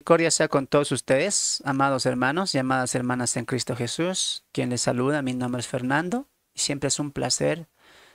misericordia sea con todos ustedes, amados hermanos y amadas hermanas en Cristo Jesús. Quien les saluda, mi nombre es Fernando y siempre es un placer,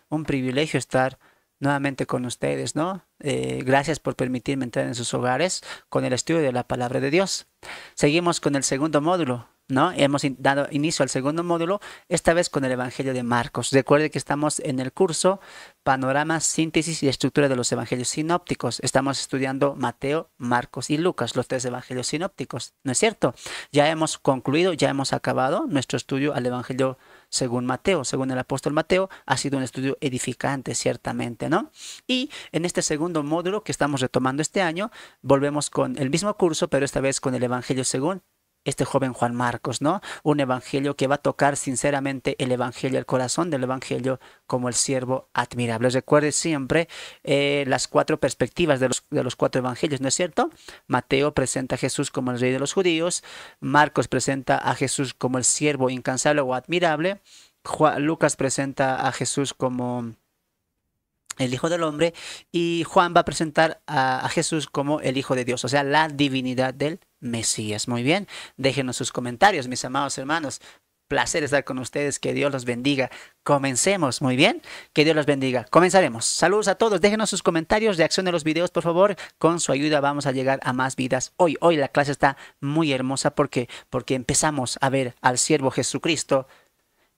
un privilegio estar nuevamente con ustedes, ¿no? Gracias por permitirme entrar en sus hogares con el estudio de la palabra de Dios. Seguimos con el segundo módulo, ¿no? Hemos dado inicio al segundo módulo, esta vez con el Evangelio de Marcos. Recuerde que estamos en el curso Panorama, Síntesis y Estructura de los Evangelios Sinópticos. Estamos estudiando Mateo, Marcos y Lucas, los tres Evangelios Sinópticos, ¿no es cierto? Ya hemos concluido, ya hemos acabado nuestro estudio al Evangelio según Mateo, según el apóstol Mateo. Ha sido un estudio edificante, ciertamente, ¿no? Y en este segundo módulo que estamos retomando este año, volvemos con el mismo curso, pero esta vez con el Evangelio según este joven Juan Marcos, ¿no? Un evangelio que va a tocar sinceramente el evangelio, el corazón del evangelio como el siervo admirable. Recuerde siempre las cuatro perspectivas de los cuatro evangelios, ¿no es cierto? Mateo presenta a Jesús como el rey de los judíos, Marcos presenta a Jesús como el siervo incansable o admirable, Lucas presenta a Jesús como el Hijo del Hombre, y Juan va a presentar a Jesús como el Hijo de Dios, o sea, la divinidad del Mesías. Muy bien, déjenos sus comentarios, mis amados hermanos. Placer estar con ustedes, que Dios los bendiga. Comencemos, muy bien, que Dios los bendiga. Comenzaremos. Saludos a todos, déjenos sus comentarios, reacción a los videos, por favor. Con su ayuda vamos a llegar a más vidas. Hoy la clase está muy hermosa porque empezamos a ver al siervo Jesucristo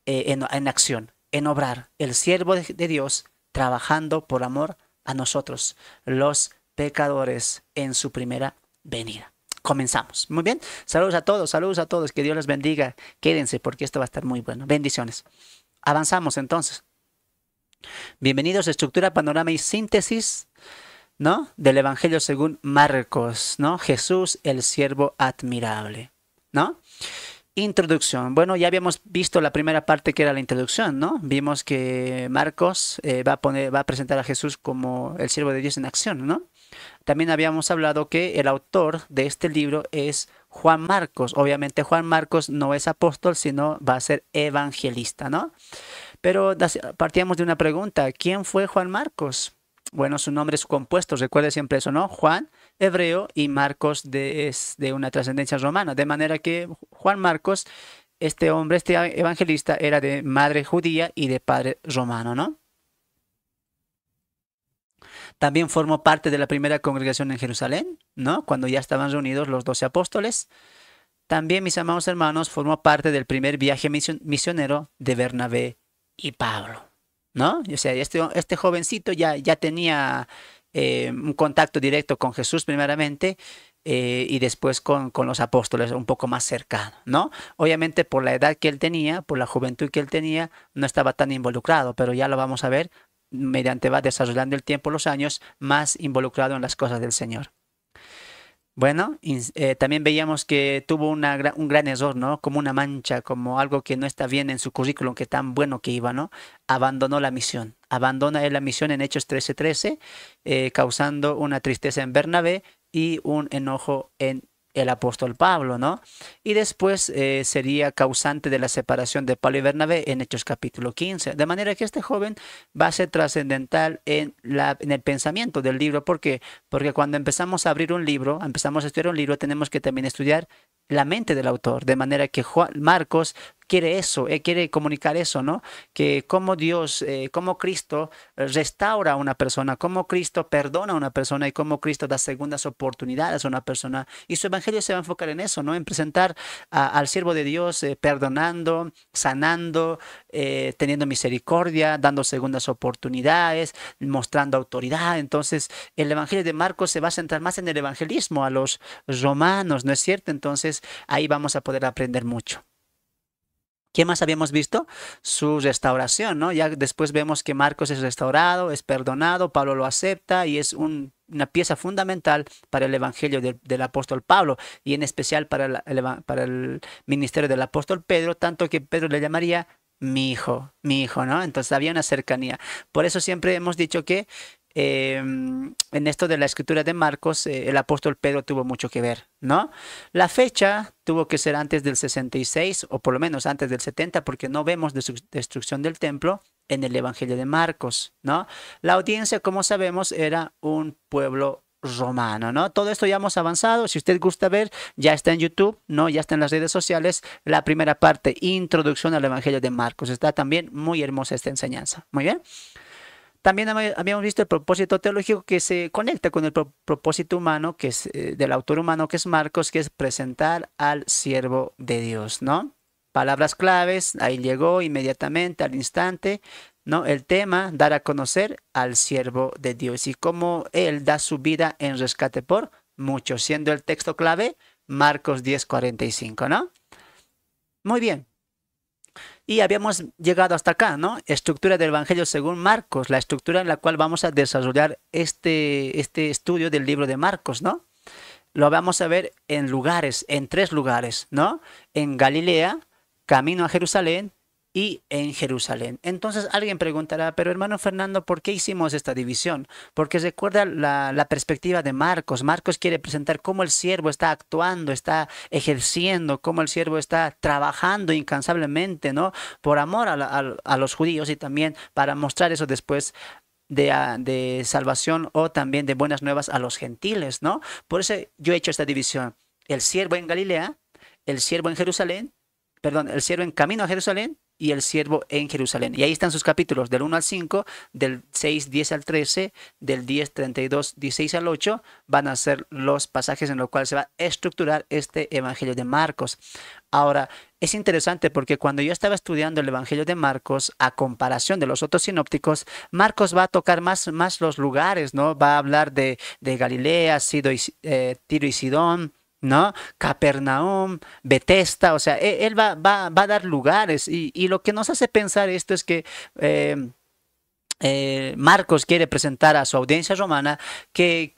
en acción, en obrar. El siervo de Dios trabajando por amor a nosotros, los pecadores, en su primera venida. Comenzamos. Muy bien. Saludos a todos. Que Dios los bendiga. Quédense porque esto va a estar muy bueno. Bendiciones. Avanzamos entonces. Bienvenidos a Estructura, Panorama y Síntesis, ¿no? Del Evangelio según Marcos, ¿no? Jesús, el siervo admirable, ¿no? Introducción. Bueno, ya habíamos visto la primera parte que era la introducción, ¿no? Vimos que Marcos va a presentar a Jesús como el siervo de Dios en acción, ¿no? También habíamos hablado que el autor de este libro es Juan Marcos. Obviamente Juan Marcos no es apóstol, sino va a ser evangelista, ¿no? Pero partíamos de una pregunta. ¿Quién fue Juan Marcos? Bueno, su nombre es compuesto, recuerde siempre eso, ¿no? Juan, hebreo, y Marcos es de una trascendencia romana. De manera que Juan Marcos, este hombre, este evangelista, era de madre judía y de padre romano, ¿no? También formó parte de la primera congregación en Jerusalén, ¿no? Cuando ya estaban reunidos los 12 apóstoles. También, mis amados hermanos, formó parte del primer viaje misionero de Bernabé y Pablo, ¿no? O sea, este jovencito ya tenía un contacto directo con Jesús primeramente, y después con los apóstoles un poco más cercano, ¿no? Obviamente por la edad que él tenía, por la juventud que él tenía, no estaba tan involucrado, pero ya lo vamos a ver mediante va desarrollando el tiempo, los años, más involucrado en las cosas del Señor. Bueno, también veíamos que tuvo un gran error, ¿no? Como una mancha, como algo que no está bien en su currículum, que tan bueno que iba, ¿no? Abandonó la misión. Abandona él la misión en Hechos 13:13, causando una tristeza en Bernabé y un enojo en el apóstol Pablo, ¿no? Y después sería causante de la separación de Pablo y Bernabé en Hechos capítulo 15. De manera que este joven va a ser trascendental en el pensamiento del libro. ¿Por qué? Porque cuando empezamos a abrir un libro, empezamos a estudiar un libro, tenemos que también estudiar la mente del autor. De manera que Marcos quiere eso, quiere comunicar eso, ¿no? Que cómo Dios, cómo Cristo restaura a una persona, cómo Cristo perdona a una persona y cómo Cristo da segundas oportunidades a una persona. Y su evangelio se va a enfocar en eso, ¿no? En presentar al siervo de Dios perdonando, sanando, teniendo misericordia, dando segundas oportunidades, mostrando autoridad. Entonces, el evangelio de Marcos se va a centrar más en el evangelismo a los romanos, ¿no es cierto? Entonces, ahí vamos a poder aprender mucho. ¿Qué más habíamos visto? Su restauración, ¿no? Ya después vemos que Marcos es restaurado, es perdonado, Pablo lo acepta y es una pieza fundamental para el evangelio del apóstol Pablo y en especial para el ministerio del apóstol Pedro, tanto que Pedro le llamaría mi hijo, ¿no? Entonces había una cercanía. Por eso siempre hemos dicho que en esto de la escritura de Marcos, el apóstol Pedro tuvo mucho que ver, ¿no? La fecha tuvo que ser antes del 66 o por lo menos antes del 70 porque no vemos destrucción del templo en el Evangelio de Marcos, ¿no? La audiencia, como sabemos, era un pueblo romano, ¿no? Todo esto ya hemos avanzado. Si usted gusta ver, ya está en YouTube, ¿no? Ya está en las redes sociales. La primera parte, introducción al Evangelio de Marcos. Está también muy hermosa esta enseñanza. Muy bien. También habíamos visto el propósito teológico que se conecta con el propósito humano, que es del autor humano, que es Marcos, que es presentar al siervo de Dios, ¿no? Palabras claves, ahí llegó inmediatamente, al instante, ¿no? El tema, dar a conocer al siervo de Dios y cómo él da su vida en rescate por muchos, siendo el texto clave Marcos 10:45, ¿no? Muy bien. Y habíamos llegado hasta acá, ¿no? Estructura del Evangelio según Marcos, la estructura en la cual vamos a desarrollar este estudio del libro de Marcos, ¿no? Lo vamos a ver en lugares, en 3 lugares, ¿no? En Galilea, camino a Jerusalén y en Jerusalén. Entonces alguien preguntará, pero hermano Fernando, ¿por qué hicimos esta división? Porque recuerda la perspectiva de Marcos. Marcos quiere presentar cómo el siervo está actuando, está ejerciendo, cómo el siervo está trabajando incansablemente, ¿no? Por amor a los judíos y también para mostrar eso después de salvación o también de buenas nuevas a los gentiles, ¿no? Por eso yo he hecho esta división. El siervo en Galilea, el siervo en Jerusalén, perdón, el siervo en camino a Jerusalén y el siervo en Jerusalén. Y ahí están sus capítulos, del 1 al 5, del 6, 10 al 13, del 10, 32, 16 al 8, van a ser los pasajes en los cuales se va a estructurar este Evangelio de Marcos. Ahora, es interesante porque cuando yo estaba estudiando el Evangelio de Marcos, a comparación de los otros sinópticos, Marcos va a tocar más los lugares, ¿no? Va a hablar de Galilea, Tiro y Sidón, ¿no? Capernaum, Betesda, o sea, él va a dar lugares y lo que nos hace pensar esto es que Marcos quiere presentar a su audiencia romana que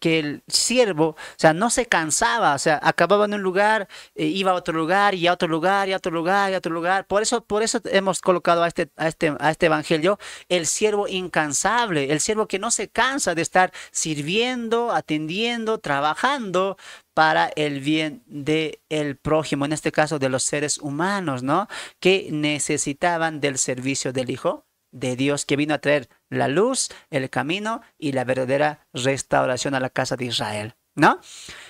el siervo, o sea, no se cansaba, o sea, acababa en un lugar, iba a otro lugar y a otro lugar y a otro lugar y a otro lugar. Por eso hemos colocado a este evangelio el siervo incansable, el siervo que no se cansa de estar sirviendo, atendiendo, trabajando para el bien del prójimo, en este caso de los seres humanos, ¿no? Que necesitaban del servicio del Hijo de Dios, que vino a traer la luz, el camino y la verdadera restauración a la casa de Israel, ¿no?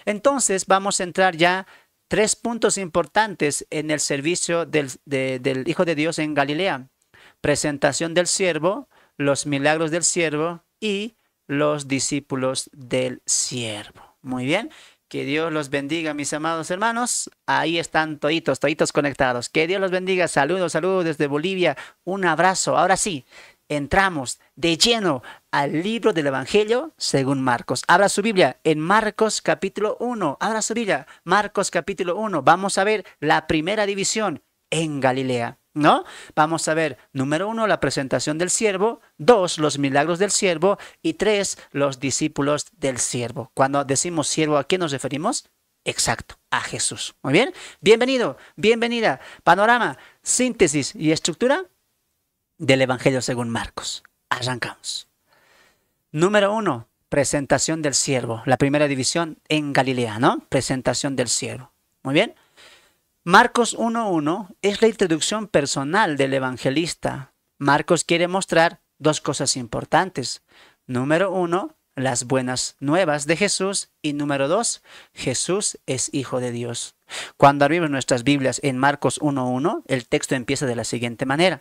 Entonces vamos a entrar ya 3 puntos importantes en el servicio del Hijo de Dios en Galilea. Presentación del siervo, los milagros del siervo y los discípulos del siervo. Muy bien. Que Dios los bendiga, mis amados hermanos. Ahí están toditos conectados. Que Dios los bendiga. Saludos desde Bolivia. Un abrazo. Ahora sí, entramos de lleno al libro del Evangelio según Marcos. Abra su Biblia en Marcos capítulo 1. Abra su Biblia, Marcos capítulo 1. Vamos a ver la primera división en Galilea, ¿no? Vamos a ver, número 1, la presentación del siervo, 2, los milagros del siervo y 3, los discípulos del siervo. Cuando decimos siervo, ¿a qué nos referimos? Exacto, a Jesús. Muy bien, bienvenido, bienvenida. Panorama, síntesis y estructura del Evangelio según Marcos. Arrancamos. Número 1, presentación del siervo. La primera división en Galilea, ¿no? Presentación del siervo. Muy bien. Marcos 1.1 es la introducción personal del evangelista. Marcos quiere mostrar 2 cosas importantes. Número 1, las buenas nuevas de Jesús. Y número 2, Jesús es Hijo de Dios. Cuando abrimos nuestras Biblias en Marcos 1.1, el texto empieza de la siguiente manera.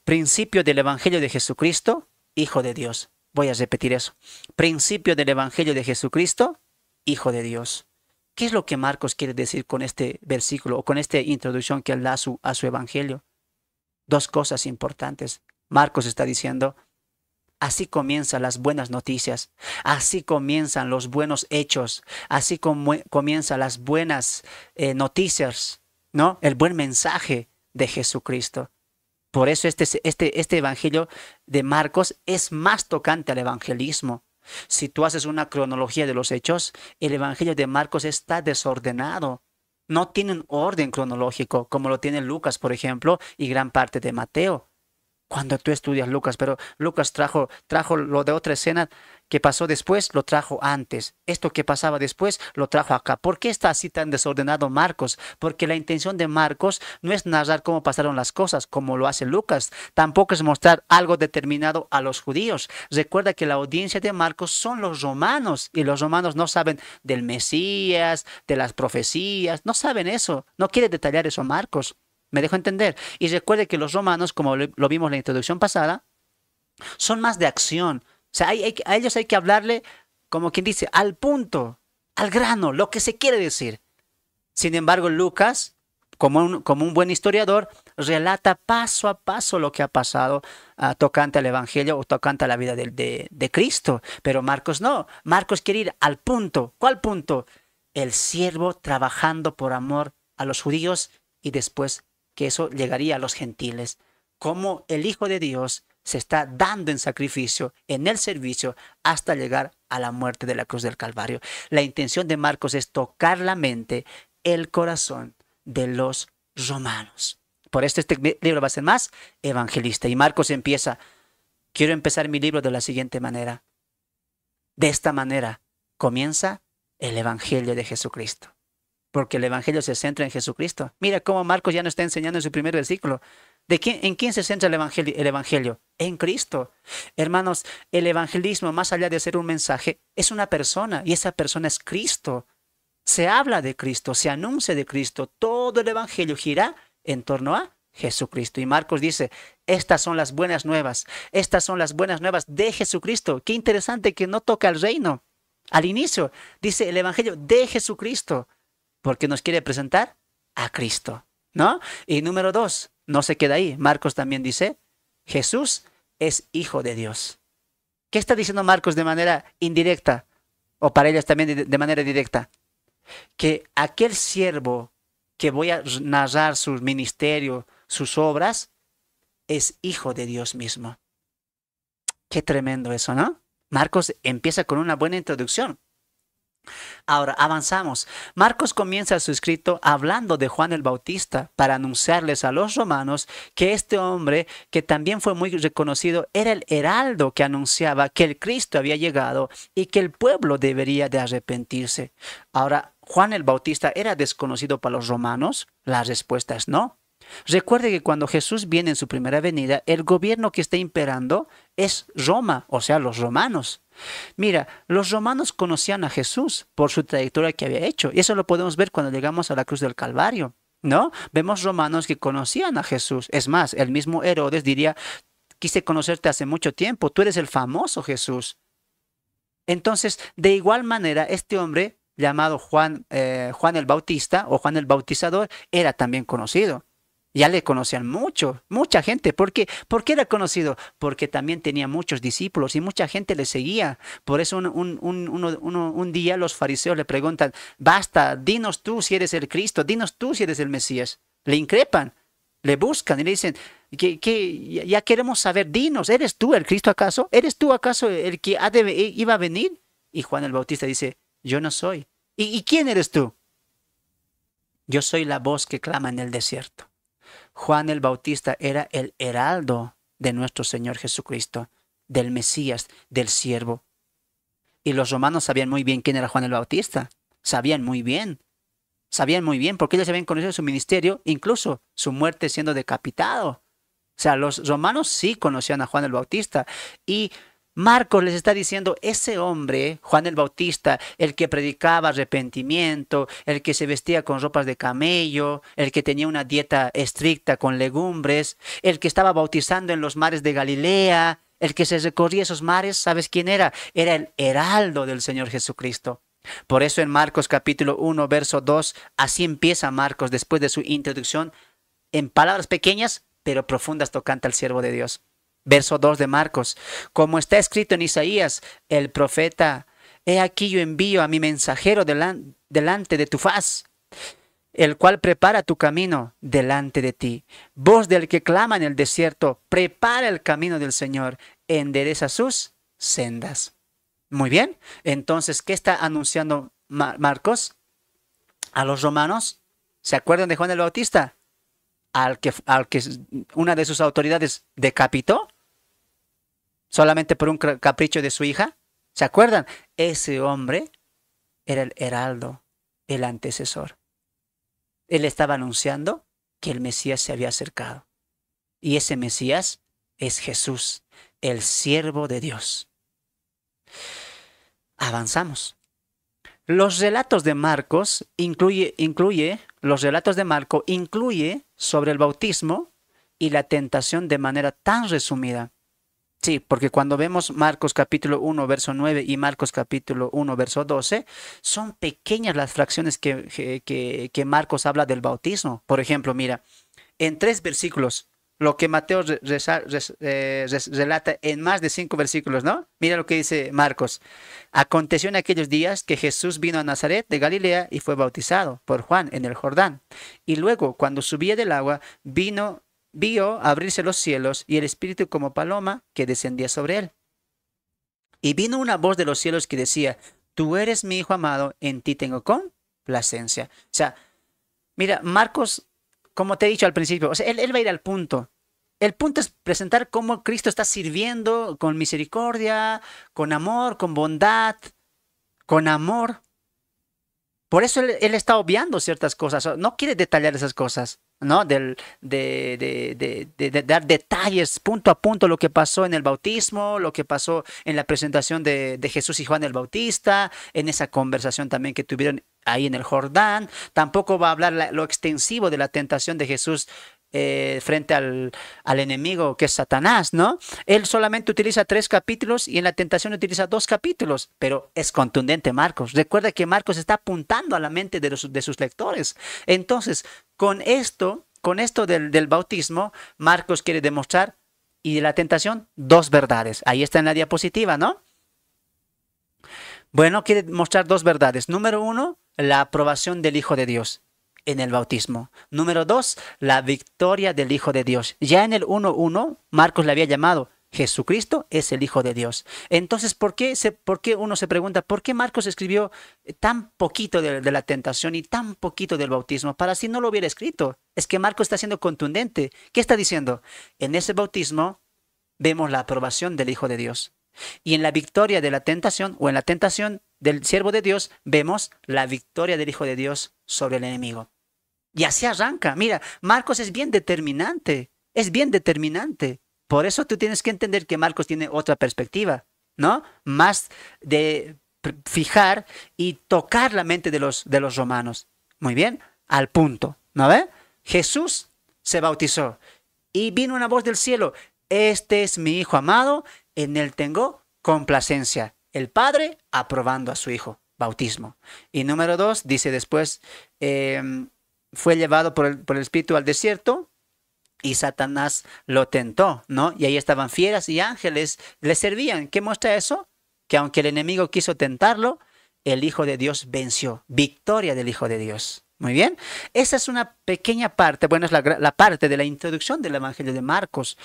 Principio del Evangelio de Jesucristo, Hijo de Dios. Voy a repetir eso. Principio del Evangelio de Jesucristo, Hijo de Dios. ¿Qué es lo que Marcos quiere decir con este versículo o con esta introducción que él da a su evangelio? 2 cosas importantes. Marcos está diciendo, así comienzan las buenas noticias, así comienzan los buenos hechos, así comienzan las buenas noticias, ¿no? El buen mensaje de Jesucristo. Por eso este evangelio de Marcos es más tocante al evangelismo. Si tú haces una cronología de los hechos, el Evangelio de Marcos está desordenado. No tiene un orden cronológico como lo tiene Lucas, por ejemplo, y gran parte de Mateo. Cuando tú estudias Lucas, pero Lucas trajo lo de otra escena que pasó después lo trajo antes. Esto que pasaba después lo trajo acá. ¿Por qué está así tan desordenado Marcos? Porque la intención de Marcos no es narrar cómo pasaron las cosas, como lo hace Lucas. Tampoco es mostrar algo determinado a los judíos. Recuerda que la audiencia de Marcos son los romanos y los romanos no saben del Mesías, de las profecías, no saben eso. No quiere detallar eso Marcos. ¿Me dejo entender? Y recuerde que los romanos, como lo vimos en la introducción pasada, son más de acción. O sea, a ellos hay que hablarle, como quien dice, al punto, al grano, lo que se quiere decir. Sin embargo, Lucas, como un buen historiador, relata paso a paso lo que ha pasado tocante al Evangelio o tocante a la vida de Cristo. Pero Marcos no. Marcos quiere ir al punto. ¿Cuál punto? El siervo trabajando por amor a los judíos y después que eso llegaría a los gentiles. Como el Hijo de Dios se está dando en sacrificio, en el servicio, hasta llegar a la muerte de la cruz del Calvario. La intención de Marcos es tocar la mente, el corazón de los romanos. Por esto este libro va a ser más evangelista. Y Marcos empieza, quiero empezar mi libro de la siguiente manera. De esta manera comienza el Evangelio de Jesucristo. Porque el Evangelio se centra en Jesucristo. Mira cómo Marcos ya nos está enseñando en su primer versículo. ¿En quién se centra el Evangelio? En Cristo. Hermanos, el evangelismo, más allá de ser un mensaje, es una persona y esa persona es Cristo. Se habla de Cristo, se anuncia de Cristo. Todo el Evangelio gira en torno a Jesucristo. Y Marcos dice, estas son las buenas nuevas. Estas son las buenas nuevas de Jesucristo. Qué interesante que no toca el reino. Al inicio dice el Evangelio de Jesucristo, porque nos quiere presentar a Cristo, ¿no? Y número 2, no se queda ahí. Marcos también dice, Jesús es Hijo de Dios. ¿Qué está diciendo Marcos de manera indirecta? O para ellos también de manera directa. Que aquel siervo que voy a narrar su ministerio, sus obras, es Hijo de Dios mismo. Qué tremendo eso, ¿no? Marcos empieza con una buena introducción. Ahora, avanzamos. Marcos comienza su escrito hablando de Juan el Bautista para anunciarles a los romanos que este hombre, que también fue muy reconocido, era el heraldo que anunciaba que el Cristo había llegado y que el pueblo debería de arrepentirse. Ahora, ¿Juan el Bautista era desconocido para los romanos? La respuesta es no. Recuerde que cuando Jesús viene en su primera venida, el gobierno que está imperando es Roma, o sea, los romanos. Mira, los romanos conocían a Jesús por su trayectoria que había hecho. Y eso lo podemos ver cuando llegamos a la cruz del Calvario, ¿no? Vemos romanos que conocían a Jesús. Es más, el mismo Herodes diría, quise conocerte hace mucho tiempo, tú eres el famoso Jesús. Entonces, de igual manera, este hombre llamado Juan el Bautista o Juan el Bautizador era también conocido. Ya le conocían mucha gente. ¿Por qué? ¿Por qué era conocido? Porque también tenía muchos discípulos y mucha gente le seguía. Por eso un día los fariseos le preguntan, basta, dinos tú si eres el Cristo, dinos tú si eres el Mesías. Le increpan, le buscan y le dicen, ya queremos saber, dinos, ¿eres tú el Cristo acaso? ¿Eres tú acaso el que iba a venir? Y Juan el Bautista dice, yo no soy. ¿Y quién eres tú? Yo soy la voz que clama en el desierto. Juan el Bautista era el heraldo de nuestro Señor Jesucristo, del Mesías, del siervo. Y los romanos sabían muy bien quién era Juan el Bautista. Sabían muy bien, porque ellos habían conocido su ministerio, incluso su muerte siendo decapitado. O sea, los romanos sí conocían a Juan el Bautista. Y Marcos les está diciendo, ese hombre, Juan el Bautista, el que predicaba arrepentimiento, el que se vestía con ropas de camello, el que tenía una dieta estricta con legumbres, el que estaba bautizando en los mares de Galilea, el que se recorría esos mares, ¿sabes quién era? Era el heraldo del Señor Jesucristo. Por eso en Marcos capítulo 1, verso 2, así empieza Marcos después de su introducción, en palabras pequeñas, pero profundas tocante al siervo de Dios. Verso 2 de Marcos, como está escrito en Isaías, el profeta, he aquí yo envío a mi mensajero delante de tu faz, el cual prepara tu camino delante de ti. Voz del que clama en el desierto, prepara el camino del Señor, endereza sus sendas. Muy bien, entonces, ¿qué está anunciando Marcos? A los romanos, ¿se acuerdan de Juan el Bautista? Al que una de sus autoridades decapitó solamente por un capricho de su hija. ¿Se acuerdan? Ese hombre era el heraldo, el antecesor. Él estaba anunciando que el Mesías se había acercado. Y ese Mesías es Jesús, el siervo de Dios. Avanzamos. Los relatos de Marcos los relatos de Marco incluye sobre el bautismo y la tentación de manera tan resumida. Sí, porque cuando vemos Marcos capítulo 1, verso 9 y Marcos capítulo 1, verso 12, son pequeñas las fracciones que Marcos habla del bautismo. Por ejemplo, mira, en 3 versículos, lo que Mateo relata en más de 5 versículos, ¿no? Mira lo que dice Marcos. Aconteció en aquellos días que Jesús vino a Nazaret de Galilea y fue bautizado por Juan en el Jordán. Y luego, cuando subía del agua, vio abrirse los cielos y el Espíritu como paloma que descendía sobre él. Y vino una voz de los cielos que decía, tú eres mi Hijo amado, en ti tengo complacencia. O sea, mira, Marcos, como te he dicho al principio, o sea, él va a ir al punto. El punto es presentar cómo Cristo está sirviendo con misericordia, con amor, con bondad, con amor. Por eso él está obviando ciertas cosas, no quiere detallar esas cosas, ¿no? De dar detalles punto a punto lo que pasó en el bautismo, lo que pasó en la presentación de Jesús y Juan el Bautista, en esa conversación también que tuvieron ahí en el Jordán. Tampoco va a hablar lo extensivo de la tentación de Jesús frente al enemigo que es Satanás, ¿no? Él solamente utiliza 3 capítulos y en la tentación utiliza 2 capítulos, pero es contundente Marcos. Recuerda que Marcos está apuntando a la mente de sus lectores. Entonces, con esto del bautismo, Marcos quiere demostrar, y de la tentación, 2 verdades. Ahí está en la diapositiva, ¿no? Bueno, quiere mostrar 2 verdades. Número 1, la aprobación del Hijo de Dios en el bautismo. Número 2, la victoria del Hijo de Dios. Ya en el 1:1, Marcos le había llamado Jesucristo es el Hijo de Dios. Entonces, ¿por qué uno se pregunta, por qué Marcos escribió tan poquito de la tentación y tan poquito del bautismo? Para si no lo hubiera escrito. Es que Marcos está siendo contundente. ¿Qué está diciendo? En ese bautismo vemos la aprobación del Hijo de Dios. Y en la victoria de la tentación, o en la tentación del siervo de Dios, vemos la victoria del Hijo de Dios sobre el enemigo. Y así arranca. Mira, Marcos es bien determinante. Es bien determinante. Por eso tú tienes que entender que Marcos tiene otra perspectiva, ¿no? Más de fijar y tocar la mente de los romanos. Muy bien, al punto, ¿no ve? Jesús se bautizó y vino una voz del cielo. Este es mi Hijo amado, en él tengo complacencia. El Padre aprobando a su Hijo. Bautismo. Y número 2, dice después, fue llevado por el Espíritu al desierto y Satanás lo tentó, ¿no? Y ahí estaban fieras y ángeles, le servían. ¿Qué muestra eso? Que aunque el enemigo quiso tentarlo, el Hijo de Dios venció. Victoria del Hijo de Dios. Muy bien. Esa es una pequeña parte, bueno, es la parte de la introducción del Evangelio de Marcos.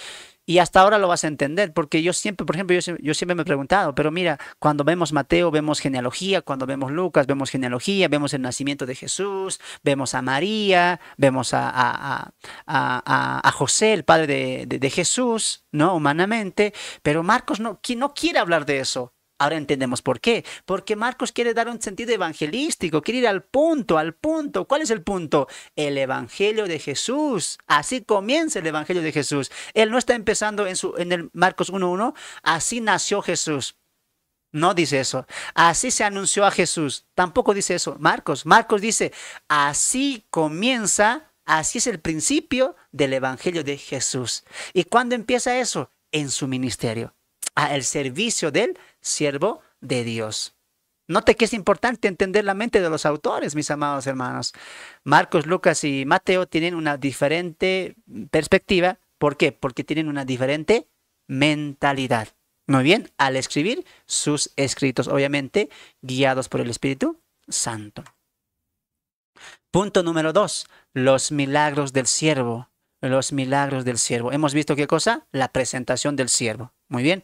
Y hasta ahora lo vas a entender, porque yo siempre, por ejemplo, yo siempre me he preguntado, pero mira, cuando vemos Mateo, vemos genealogía, cuando vemos Lucas, vemos genealogía, vemos el nacimiento de Jesús, vemos a María, vemos a José, el padre de Jesús, ¿no? Humanamente, pero Marcos no quiere hablar de eso. Ahora entendemos por qué. Porque Marcos quiere dar un sentido evangelístico, quiere ir al punto, al punto. ¿Cuál es el punto? El Evangelio de Jesús. Así comienza el Evangelio de Jesús. Él no está empezando en el Marcos 1:1, así nació Jesús. No dice eso. Así se anunció a Jesús. Tampoco dice eso Marcos. Marcos dice, así comienza, así es el principio del Evangelio de Jesús. ¿Y cuándo empieza eso? En su ministerio. El servicio del siervo de Dios. Note que es importante entender la mente de los autores, mis amados hermanos. Marcos, Lucas y Mateo tienen una diferente perspectiva. ¿Por qué? Porque tienen una diferente mentalidad. Muy bien, al escribir sus escritos, obviamente, guiados por el Espíritu Santo. Punto número 2, los milagros del siervo. Los milagros del siervo. ¿Hemos visto qué cosa? La presentación del siervo. Muy bien.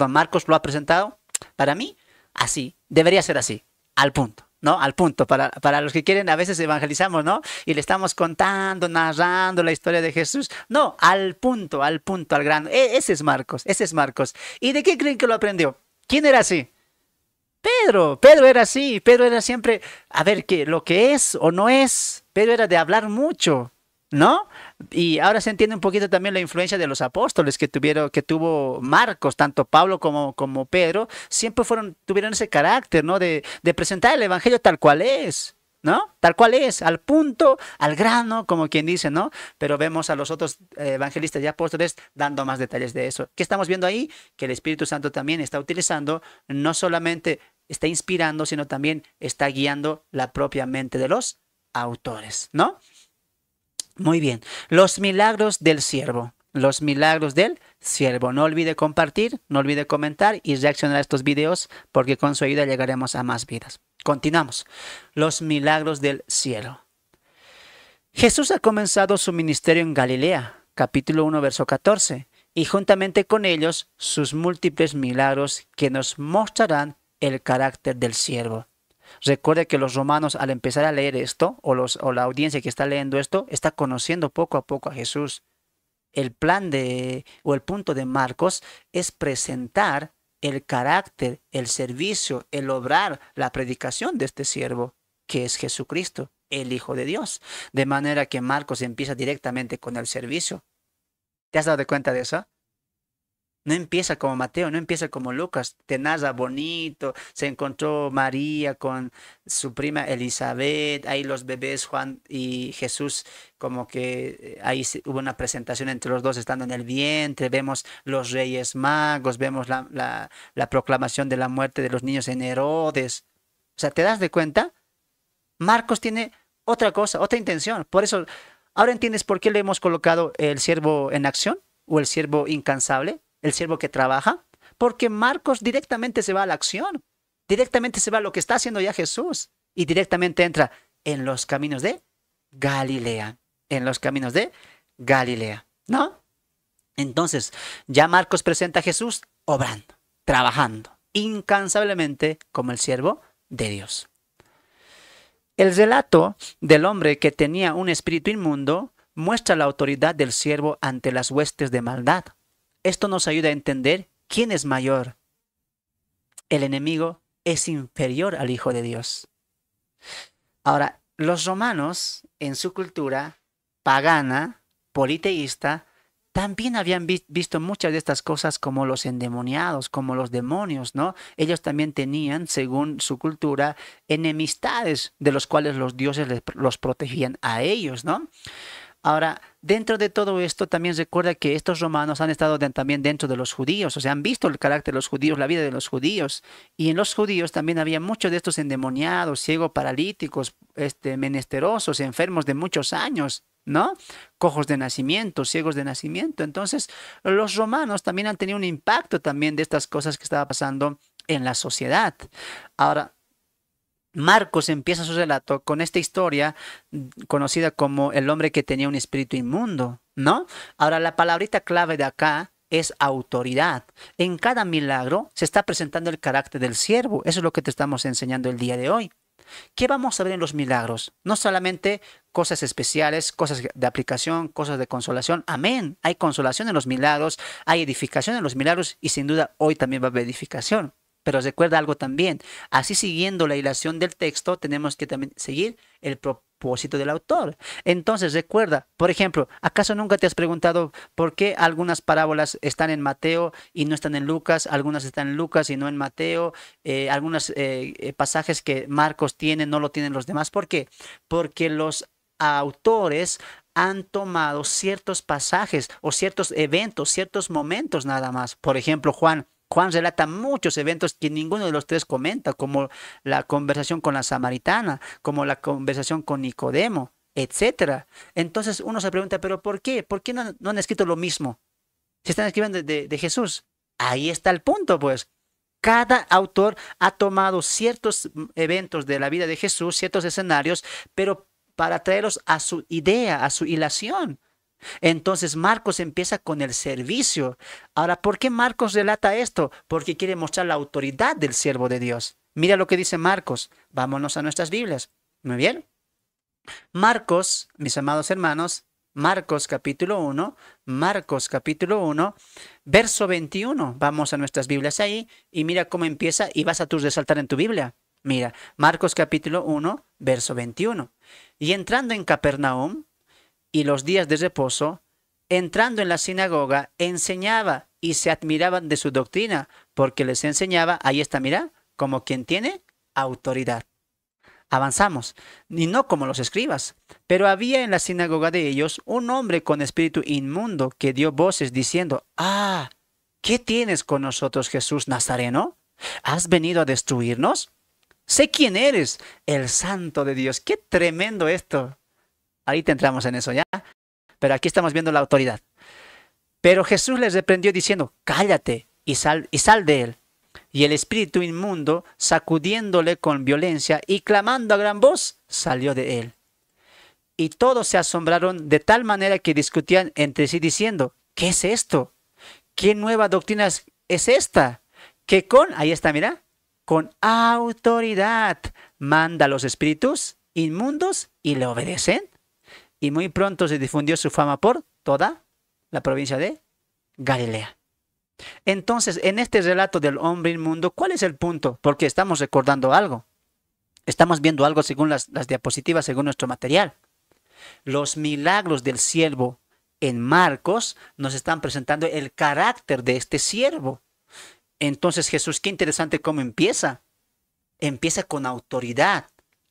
Marcos lo ha presentado para mí así. Debería ser así. Al punto, ¿no? Al punto. Para los que quieren, a veces evangelizamos, ¿no? Y le estamos contando, narrando la historia de Jesús. No, al punto, al grano. Ese es Marcos, ese es Marcos. ¿Y de qué creen que lo aprendió? ¿Quién era así? Pedro era así, Pedro era siempre, a ver, que lo que es o no es, Pedro era de hablar mucho, ¿no? Y ahora se entiende un poquito también la influencia de los apóstoles que tuvo Marcos, tanto Pablo como Pedro, siempre tuvieron ese carácter, ¿no? De presentar el evangelio tal cual es. ¿No? Tal cual es, al punto, al grano, como quien dice, ¿no? Pero vemos a los otros evangelistas y apóstoles dando más detalles de eso. ¿Qué estamos viendo ahí? Que el Espíritu Santo también está utilizando, no solamente está inspirando, sino también está guiando la propia mente de los autores, ¿no? Muy bien. Los milagros del siervo. Los milagros del siervo. No olvide compartir, no olvide comentar y reaccionar a estos videos porque con su ayuda llegaremos a más vidas. Continuamos. Los milagros del cielo. Jesús ha comenzado su ministerio en Galilea, capítulo 1, verso 14, y juntamente con ellos sus múltiples milagros que nos mostrarán el carácter del siervo. Recuerde que los romanos al empezar a leer esto, o la audiencia que está leyendo esto, está conociendo poco a poco a Jesús. El o el punto de Marcos es presentar el carácter, el servicio, el obrar, la predicación de este siervo, que es Jesucristo, el Hijo de Dios. De manera que Marcos empieza directamente con el servicio. ¿Te has dado cuenta de eso? No empieza como Mateo, no empieza como Lucas, te narra bonito, se encontró María con su prima Elizabeth, ahí los bebés Juan y Jesús, como que ahí hubo una presentación entre los dos estando en el vientre, vemos los reyes magos, vemos la proclamación de la muerte de los niños en Herodes. O sea, ¿te das de cuenta? Marcos tiene otra cosa, otra intención. Por eso, ahora entiendes por qué le hemos colocado el siervo en acción o el siervo incansable. El siervo que trabaja, porque Marcos directamente se va a la acción, directamente se va a lo que está haciendo ya Jesús y directamente entra en los caminos de Galilea, en los caminos de Galilea, ¿no? Entonces, ya Marcos presenta a Jesús obrando, trabajando, incansablemente como el siervo de Dios. El relato del hombre que tenía un espíritu inmundo muestra la autoridad del siervo ante las huestes de maldad. Esto nos ayuda a entender quién es mayor. El enemigo es inferior al Hijo de Dios. Ahora, los romanos, en su cultura pagana, politeísta, también habían visto muchas de estas cosas como los endemoniados, como los demonios, ¿no? Ellos también tenían, según su cultura, enemistades de los cuales los dioses los protegían a ellos, ¿no? Ahora, dentro de todo esto, también recuerda que estos romanos han estado también dentro de los judíos, o sea, han visto el carácter de los judíos, la vida de los judíos. Y en los judíos también había muchos de estos endemoniados, ciegos, paralíticos, menesterosos, enfermos de muchos años, ¿no? Cojos de nacimiento, ciegos de nacimiento. Entonces, los romanos también han tenido un impacto también de estas cosas que estaba pasando en la sociedad. Ahora, Marcos empieza su relato con esta historia conocida como el hombre que tenía un espíritu inmundo, ¿no? Ahora, la palabrita clave de acá es autoridad. En cada milagro se está presentando el carácter del siervo. Eso es lo que te estamos enseñando el día de hoy. ¿Qué vamos a ver en los milagros? No solamente cosas especiales, cosas de aplicación, cosas de consolación. Amén. Hay consolación en los milagros, hay edificación en los milagros y sin duda hoy también va a haber edificación. Pero recuerda algo también, así siguiendo la hilación del texto, tenemos que también seguir el propósito del autor. Entonces recuerda, por ejemplo, ¿acaso nunca te has preguntado por qué algunas parábolas están en Mateo y no están en Lucas? Algunas están en Lucas y no en Mateo. Algunos pasajes que Marcos tiene no lo tienen los demás. ¿Por qué? Porque los autores han tomado ciertos pasajes o ciertos eventos, ciertos momentos nada más. Por ejemplo, Juan relata muchos eventos que ninguno de los tres comenta, como la conversación con la samaritana, como la conversación con Nicodemo, etcétera. Entonces uno se pregunta, ¿pero por qué? ¿Por qué no han escrito lo mismo? Si están escribiendo de Jesús. Ahí está el punto, pues. Cada autor ha tomado ciertos eventos de la vida de Jesús, ciertos escenarios, pero para traerlos a su idea, a su hilación. Entonces Marcos empieza con el servicio. Ahora, ¿por qué Marcos relata esto? Porque quiere mostrar la autoridad del siervo de Dios. Mira lo que dice Marcos. Vámonos a nuestras Biblias. Muy bien. Marcos, mis amados hermanos, Marcos capítulo 1, Marcos capítulo 1, verso 21. Vamos a nuestras Biblias ahí y mira cómo empieza y vas a tú resaltar en tu Biblia. Mira, Marcos capítulo 1, verso 21. Y entrando en Capernaum y los días de reposo, entrando en la sinagoga, enseñaba y se admiraban de su doctrina, porque les enseñaba, ahí está, mira, como quien tiene autoridad. Avanzamos, y no como los escribas. Pero había en la sinagoga de ellos un hombre con espíritu inmundo que dio voces diciendo, ah, ¿qué tienes con nosotros, Jesús Nazareno? ¿Has venido a destruirnos? Sé quién eres, el Santo de Dios. Qué tremendo esto. Ahí te entramos en eso ya. Pero aquí estamos viendo la autoridad. Pero Jesús les reprendió diciendo, cállate y sal de él. Y el espíritu inmundo, sacudiéndole con violencia y clamando a gran voz, salió de él. Y todos se asombraron de tal manera que discutían entre sí diciendo, ¿qué es esto? ¿Qué nueva doctrina es esta? Que ahí está, mira, con autoridad manda a los espíritus inmundos y le obedecen. Y muy pronto se difundió su fama por toda la provincia de Galilea. Entonces, en este relato del hombre inmundo, ¿cuál es el punto? Porque estamos recordando algo. Estamos viendo algo según las diapositivas, según nuestro material. Los milagros del siervo en Marcos nos están presentando el carácter de este siervo. Entonces, Jesús, qué interesante cómo empieza. Empieza con autoridad.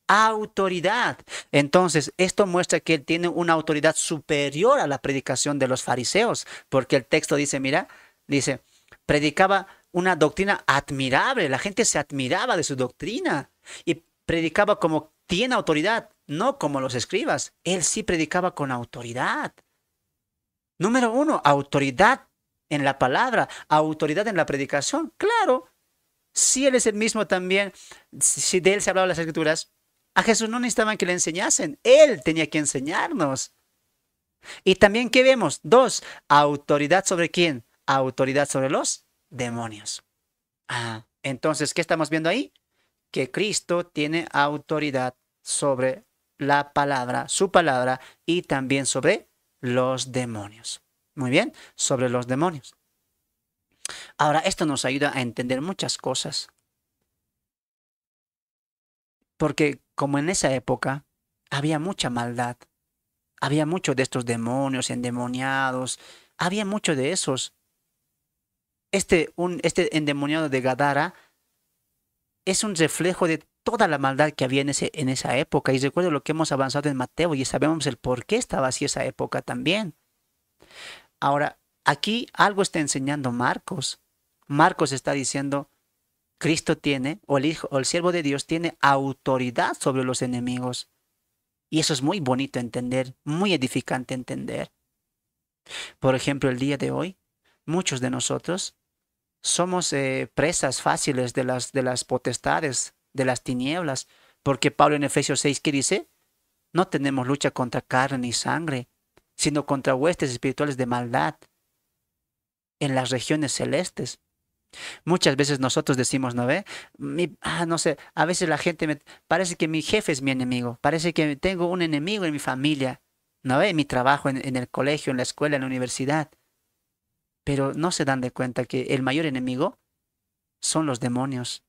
Autoridad. Entonces, esto muestra que él tiene una autoridad superior a la predicación de los fariseos, porque el texto dice, mira, dice, predicaba una doctrina admirable, la gente se admiraba de su doctrina y predicaba como tiene autoridad, no como los escribas. Él sí predicaba con autoridad. Número uno, autoridad en la palabra, autoridad en la predicación. Claro, si él es el mismo también, si de él se hablaba en las escrituras, a Jesús no necesitaban que le enseñasen, él tenía que enseñarnos. Y también, ¿qué vemos? Dos, autoridad sobre quién? Autoridad sobre los demonios. Entonces, ¿qué estamos viendo ahí? Que Cristo tiene autoridad sobre la palabra, su palabra, y también sobre los demonios. Muy bien, sobre los demonios. Ahora, esto nos ayuda a entender muchas cosas. Porque como en esa época había mucha maldad, había mucho de estos demonios endemoniados, había mucho de esos. Este endemoniado de Gadara es un reflejo de toda la maldad que había en esa época. Y recuerdo lo que hemos avanzado en Mateo y sabemos el por qué estaba así esa época también. Ahora, aquí algo está enseñando Marcos. Marcos está diciendo, Cristo tiene, o el Hijo, o el siervo de Dios tiene autoridad sobre los enemigos. Y eso es muy bonito entender, muy edificante entender. Por ejemplo, el día de hoy, muchos de nosotros somos presas fáciles de las potestades, de las tinieblas, porque Pablo en Efesios 6, ¿qué dice? No tenemos lucha contra carne ni sangre, sino contra huestes espirituales de maldad en las regiones celestes. Muchas veces nosotros decimos, ¿no ve? No sé, a veces la gente parece que mi jefe es mi enemigo, parece que tengo un enemigo en mi familia, ¿no ve? En mi trabajo, en el colegio, en la escuela, en la universidad. Pero no se dan de cuenta que el mayor enemigo son los demonios.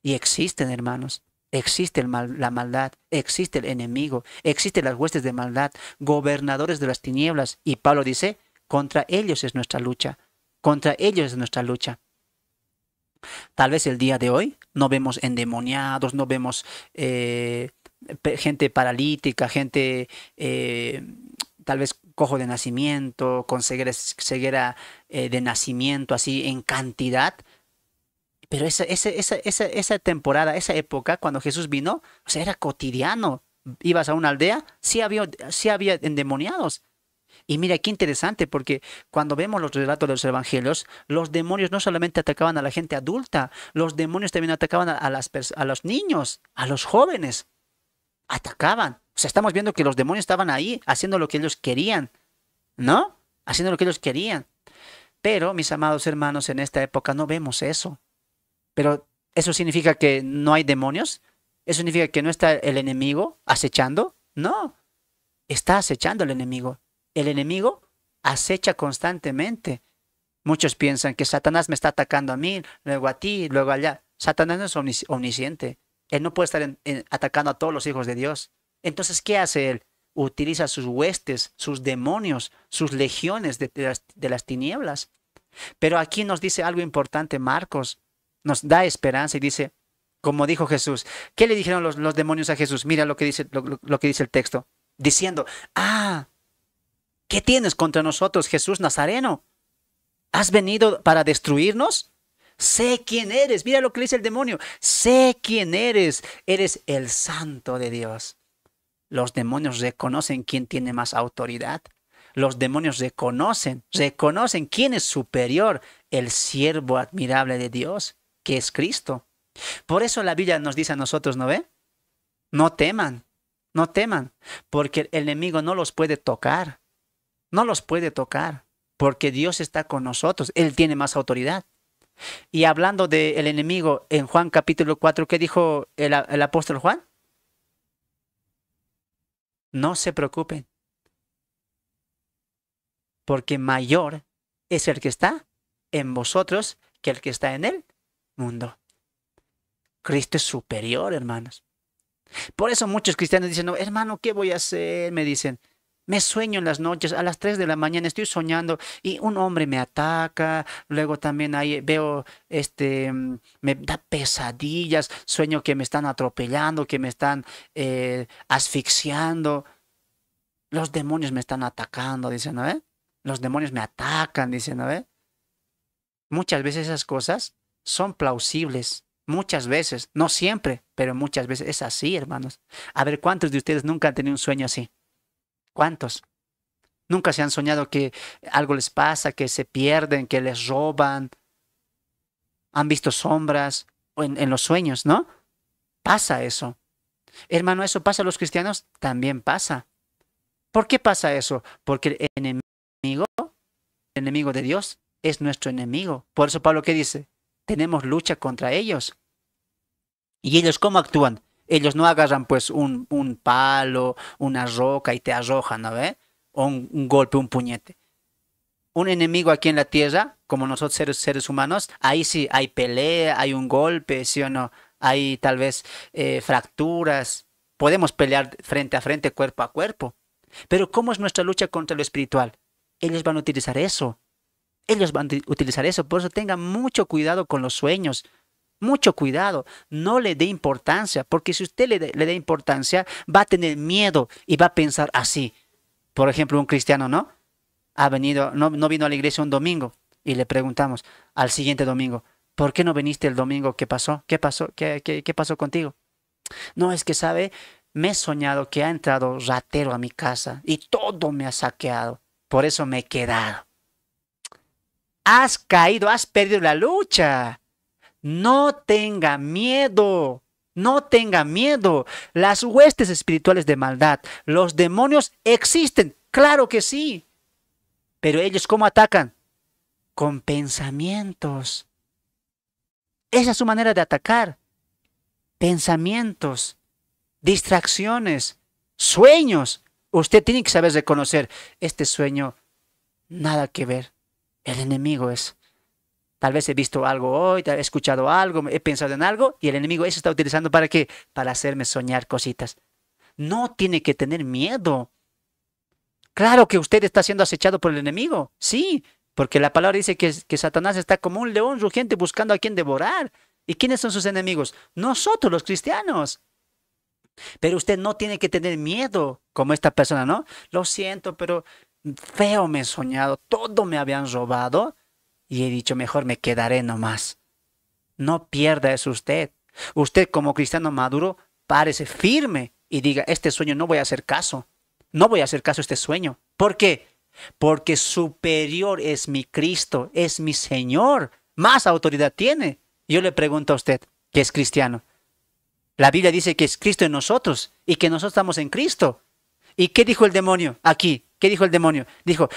Y existen, hermanos. Existe la maldad, existe el enemigo, existen las huestes de maldad, gobernadores de las tinieblas. Y Pablo dice, contra ellos es nuestra lucha, contra ellos es nuestra lucha. Tal vez el día de hoy no vemos endemoniados, no vemos gente paralítica, gente tal vez cojo de nacimiento, con ceguera de nacimiento, así en cantidad. Pero esa temporada, esa época, cuando Jesús vino, o sea, era cotidiano. Ibas a una aldea, sí había endemoniados. Y mira qué interesante, porque cuando vemos los relatos de los evangelios, los demonios no solamente atacaban a la gente adulta, los demonios también atacaban a los niños, a los jóvenes. Atacaban. O sea, estamos viendo que los demonios estaban ahí haciendo lo que ellos querían, ¿no? Haciendo lo que ellos querían. Pero, mis amados hermanos, en esta época no vemos eso. Pero, ¿eso significa que no hay demonios? ¿Eso significa que no está el enemigo acechando? No, está acechando el enemigo. El enemigo acecha constantemente. Muchos piensan que Satanás me está atacando a mí, luego a ti, luego allá. Satanás no es omnisciente. Él no puede estar atacando a todos los hijos de Dios. Entonces, ¿qué hace él? Utiliza sus huestes, sus demonios, sus legiones de las tinieblas. Pero aquí nos dice algo importante, Marcos. Nos da esperanza y dice, como dijo Jesús, ¿qué le dijeron los demonios a Jesús? Mira lo que dice, lo que dice el texto. Diciendo, ¿qué tienes contra nosotros, Jesús Nazareno? ¿Has venido para destruirnos? Sé quién eres. Mira lo que dice el demonio. Sé quién eres. Eres el Santo de Dios. Los demonios reconocen quién tiene más autoridad. Los demonios reconocen quién es superior, el siervo admirable de Dios, que es Cristo. Por eso la Biblia nos dice a nosotros, ¿no ve? No teman, no teman, porque el enemigo no los puede tocar. No los puede tocar, porque Dios está con nosotros. Él tiene más autoridad. Y hablando del enemigo, en Juan capítulo 4, ¿qué dijo el apóstol Juan? No se preocupen, porque mayor es el que está en vosotros que el que está en el mundo. Cristo es superior, hermanos. Por eso muchos cristianos dicen, no, hermano, ¿qué voy a hacer? Me dicen, me sueño en las noches, a las 3 de la mañana estoy soñando y un hombre me ataca, luego también ahí veo, me da pesadillas, sueño que me están atropellando, que me están asfixiando. Los demonios me están atacando, dicen, ¿no? Los demonios me atacan, dicen, ¿no? Muchas veces esas cosas son plausibles, muchas veces, no siempre, pero muchas veces es así, hermanos. A ver, ¿cuántos de ustedes nunca han tenido un sueño así? ¿Cuántos? Nunca se han soñado que algo les pasa, que se pierden, que les roban. Han visto sombras en los sueños, ¿no? Pasa eso. Hermano, ¿eso pasa a los cristianos? También pasa. ¿Por qué pasa eso? Porque el enemigo de Dios es nuestro enemigo. Por eso Pablo, ¿qué dice? Tenemos lucha contra ellos. ¿Y ellos cómo actúan? Ellos no agarran pues un palo, una roca y te arrojan, ¿no ve? O un golpe, un puñete. Un enemigo aquí en la tierra, como nosotros seres humanos, ahí sí hay pelea, hay un golpe, ¿sí o no? Hay tal vez fracturas. Podemos pelear frente a frente, cuerpo a cuerpo. Pero ¿cómo es nuestra lucha contra lo espiritual? Ellos van a utilizar eso. Ellos van a utilizar eso. Por eso tengan mucho cuidado con los sueños. Mucho cuidado. No le dé importancia. Porque si usted le da importancia, va a tener miedo y va a pensar así. Por ejemplo, un cristiano, ¿no? Ha venido, no vino a la iglesia un domingo. Y le preguntamos al siguiente domingo, ¿por qué no viniste el domingo? ¿Qué pasó? ¿Qué pasó? ¿Qué pasó contigo? No, es que, ¿sabe? Me he soñado que ha entrado ratero a mi casa y todo me ha saqueado. Por eso me he quedado. Has caído, has perdido la lucha. No tenga miedo. No tenga miedo. Las huestes espirituales de maldad, los demonios existen. Claro que sí. Pero ellos, ¿cómo atacan? Con pensamientos. Esa es su manera de atacar. Pensamientos, distracciones, sueños. Usted tiene que saber reconocer este sueño. Nada que ver. El enemigo es. Tal vez he visto algo hoy, tal vez he escuchado algo, he pensado en algo y el enemigo eso está utilizando ¿para qué? Para hacerme soñar cositas. No tiene que tener miedo. Claro que usted está siendo acechado por el enemigo. Sí, porque la palabra dice que Satanás está como un león rugiente buscando a quien devorar. ¿Y quiénes son sus enemigos? Nosotros, los cristianos. Pero usted no tiene que tener miedo como esta persona, ¿no? Lo siento, pero feo me he soñado, todo me habían robado y he dicho, mejor me quedaré nomás. No pierda eso usted. Usted como cristiano maduro, párese firme y diga, este sueño no voy a hacer caso. No voy a hacer caso a este sueño. ¿Por qué? Porque superior es mi Cristo, es mi Señor. Más autoridad tiene. Yo le pregunto a usted, que es cristiano. La Biblia dice que es Cristo en nosotros y que nosotros estamos en Cristo. ¿Y qué dijo el demonio aquí? ¿Qué dijo el demonio? Dijo,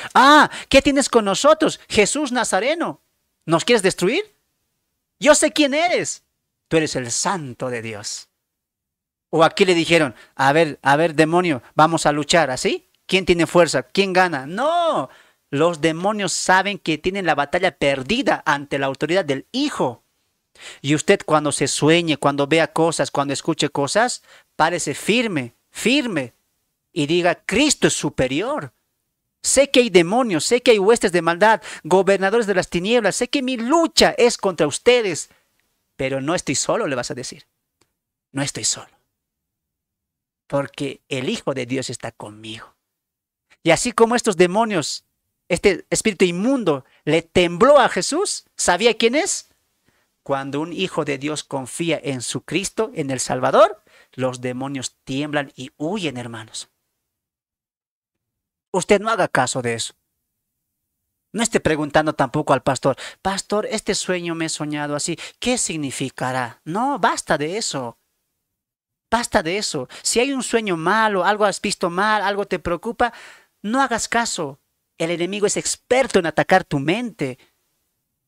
¿qué tienes con nosotros? Jesús Nazareno. ¿Nos quieres destruir? Yo sé quién eres. Tú eres el Santo de Dios. O aquí le dijeron, a ver, demonio, vamos a luchar, ¿así? ¿Quién tiene fuerza? ¿Quién gana? No, los demonios saben que tienen la batalla perdida ante la autoridad del Hijo. Y usted cuando se sueñe, cuando vea cosas, cuando escuche cosas, párese firme, firme y diga, Cristo es superior. Sé que hay demonios, sé que hay huestes de maldad, gobernadores de las tinieblas, sé que mi lucha es contra ustedes, pero no estoy solo, le vas a decir. No estoy solo, porque el Hijo de Dios está conmigo. Y así como estos demonios, este espíritu inmundo le tembló a Jesús, ¿sabía quién es? Cuando un hijo de Dios confía en su Cristo, en el Salvador, los demonios tiemblan y huyen, hermanos. Usted no haga caso de eso. No esté preguntando tampoco al pastor, pastor, este sueño me he soñado así, ¿qué significará? No, basta de eso. Basta de eso. Si hay un sueño malo, algo has visto mal, algo te preocupa, no hagas caso. El enemigo es experto en atacar tu mente.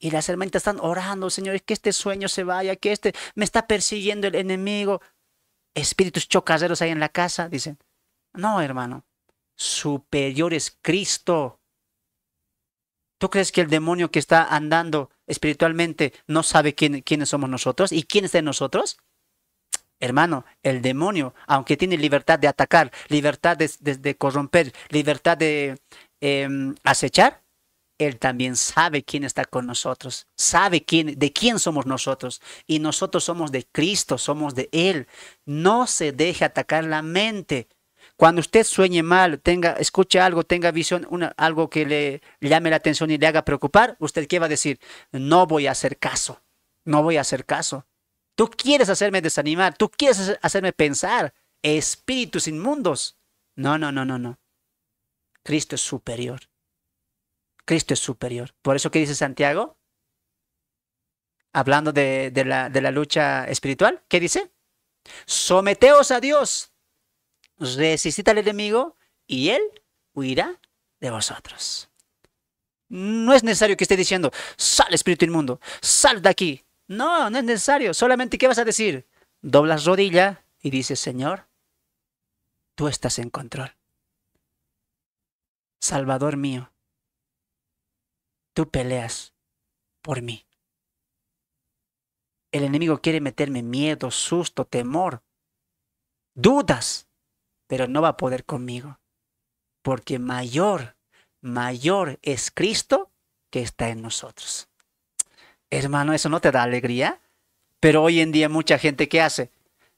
Y las hermanitas están orando, Señor, que este sueño se vaya, que me está persiguiendo el enemigo. Espíritus chocarreros hay en la casa, dicen. No, hermano. Superior es Cristo. ¿Tú crees que el demonio que está andando espiritualmente no sabe quiénes somos nosotros y quién está en nosotros? Hermano, el demonio, aunque tiene libertad de atacar, libertad de corromper, libertad de acechar, él también sabe quién está con nosotros, sabe de quién somos nosotros. Y nosotros somos de Cristo, somos de Él. No se deje atacar la mente. Cuando usted sueñe mal, escuche algo, tenga visión, algo que le llame la atención y le haga preocupar, ¿usted qué va a decir? No voy a hacer caso, no voy a hacer caso. Tú quieres hacerme desanimar, tú quieres hacerme pensar, espíritus inmundos. No, no, no, no, no. Cristo es superior. Cristo es superior. Por eso que dice Santiago, hablando de la lucha espiritual, ¿qué dice? Someteos a Dios, resistid al enemigo y él huirá de vosotros. No es necesario que esté diciendo, sal espíritu inmundo, sal de aquí. No, no es necesario. Solamente, ¿qué vas a decir? Doblas rodilla y dices, Señor, tú estás en control. Salvador mío, tú peleas por mí. El enemigo quiere meterme miedo, susto, temor, dudas, pero no va a poder conmigo. Porque mayor es Cristo que está en nosotros. Hermano, ¿eso no te da alegría? Pero hoy en día mucha gente, ¿qué hace?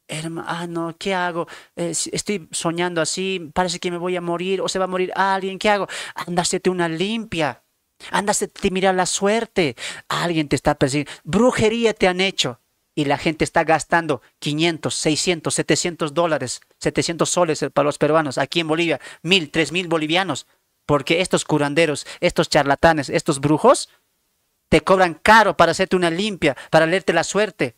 Hermano, ¿qué hago? Estoy soñando así, parece que me voy a morir o se va a morir alguien, ¿qué hago? Anda, hacete una limpia. Anda, hacete mirar la suerte. Alguien te está persiguiendo. Brujería te han hecho. Y la gente está gastando 500, 600, $700, 700 soles para los peruanos. Aquí en Bolivia, 1.000, 3.000 bolivianos. Porque estos curanderos, estos charlatanes, estos brujos, te cobran caro para hacerte una limpia, para leerte la suerte.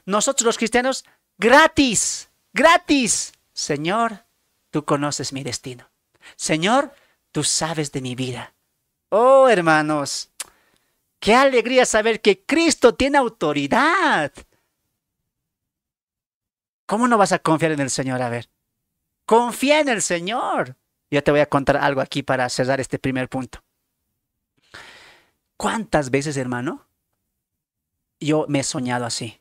Nosotros los cristianos, gratis, gratis. Señor, tú conoces mi destino. Señor, tú sabes de mi vida. Oh, hermanos, qué alegría saber que Cristo tiene autoridad. ¿Cómo no vas a confiar en el Señor? A ver, confía en el Señor. Yo te voy a contar algo aquí para cerrar este primer punto. ¿Cuántas veces, hermano, yo me he soñado así?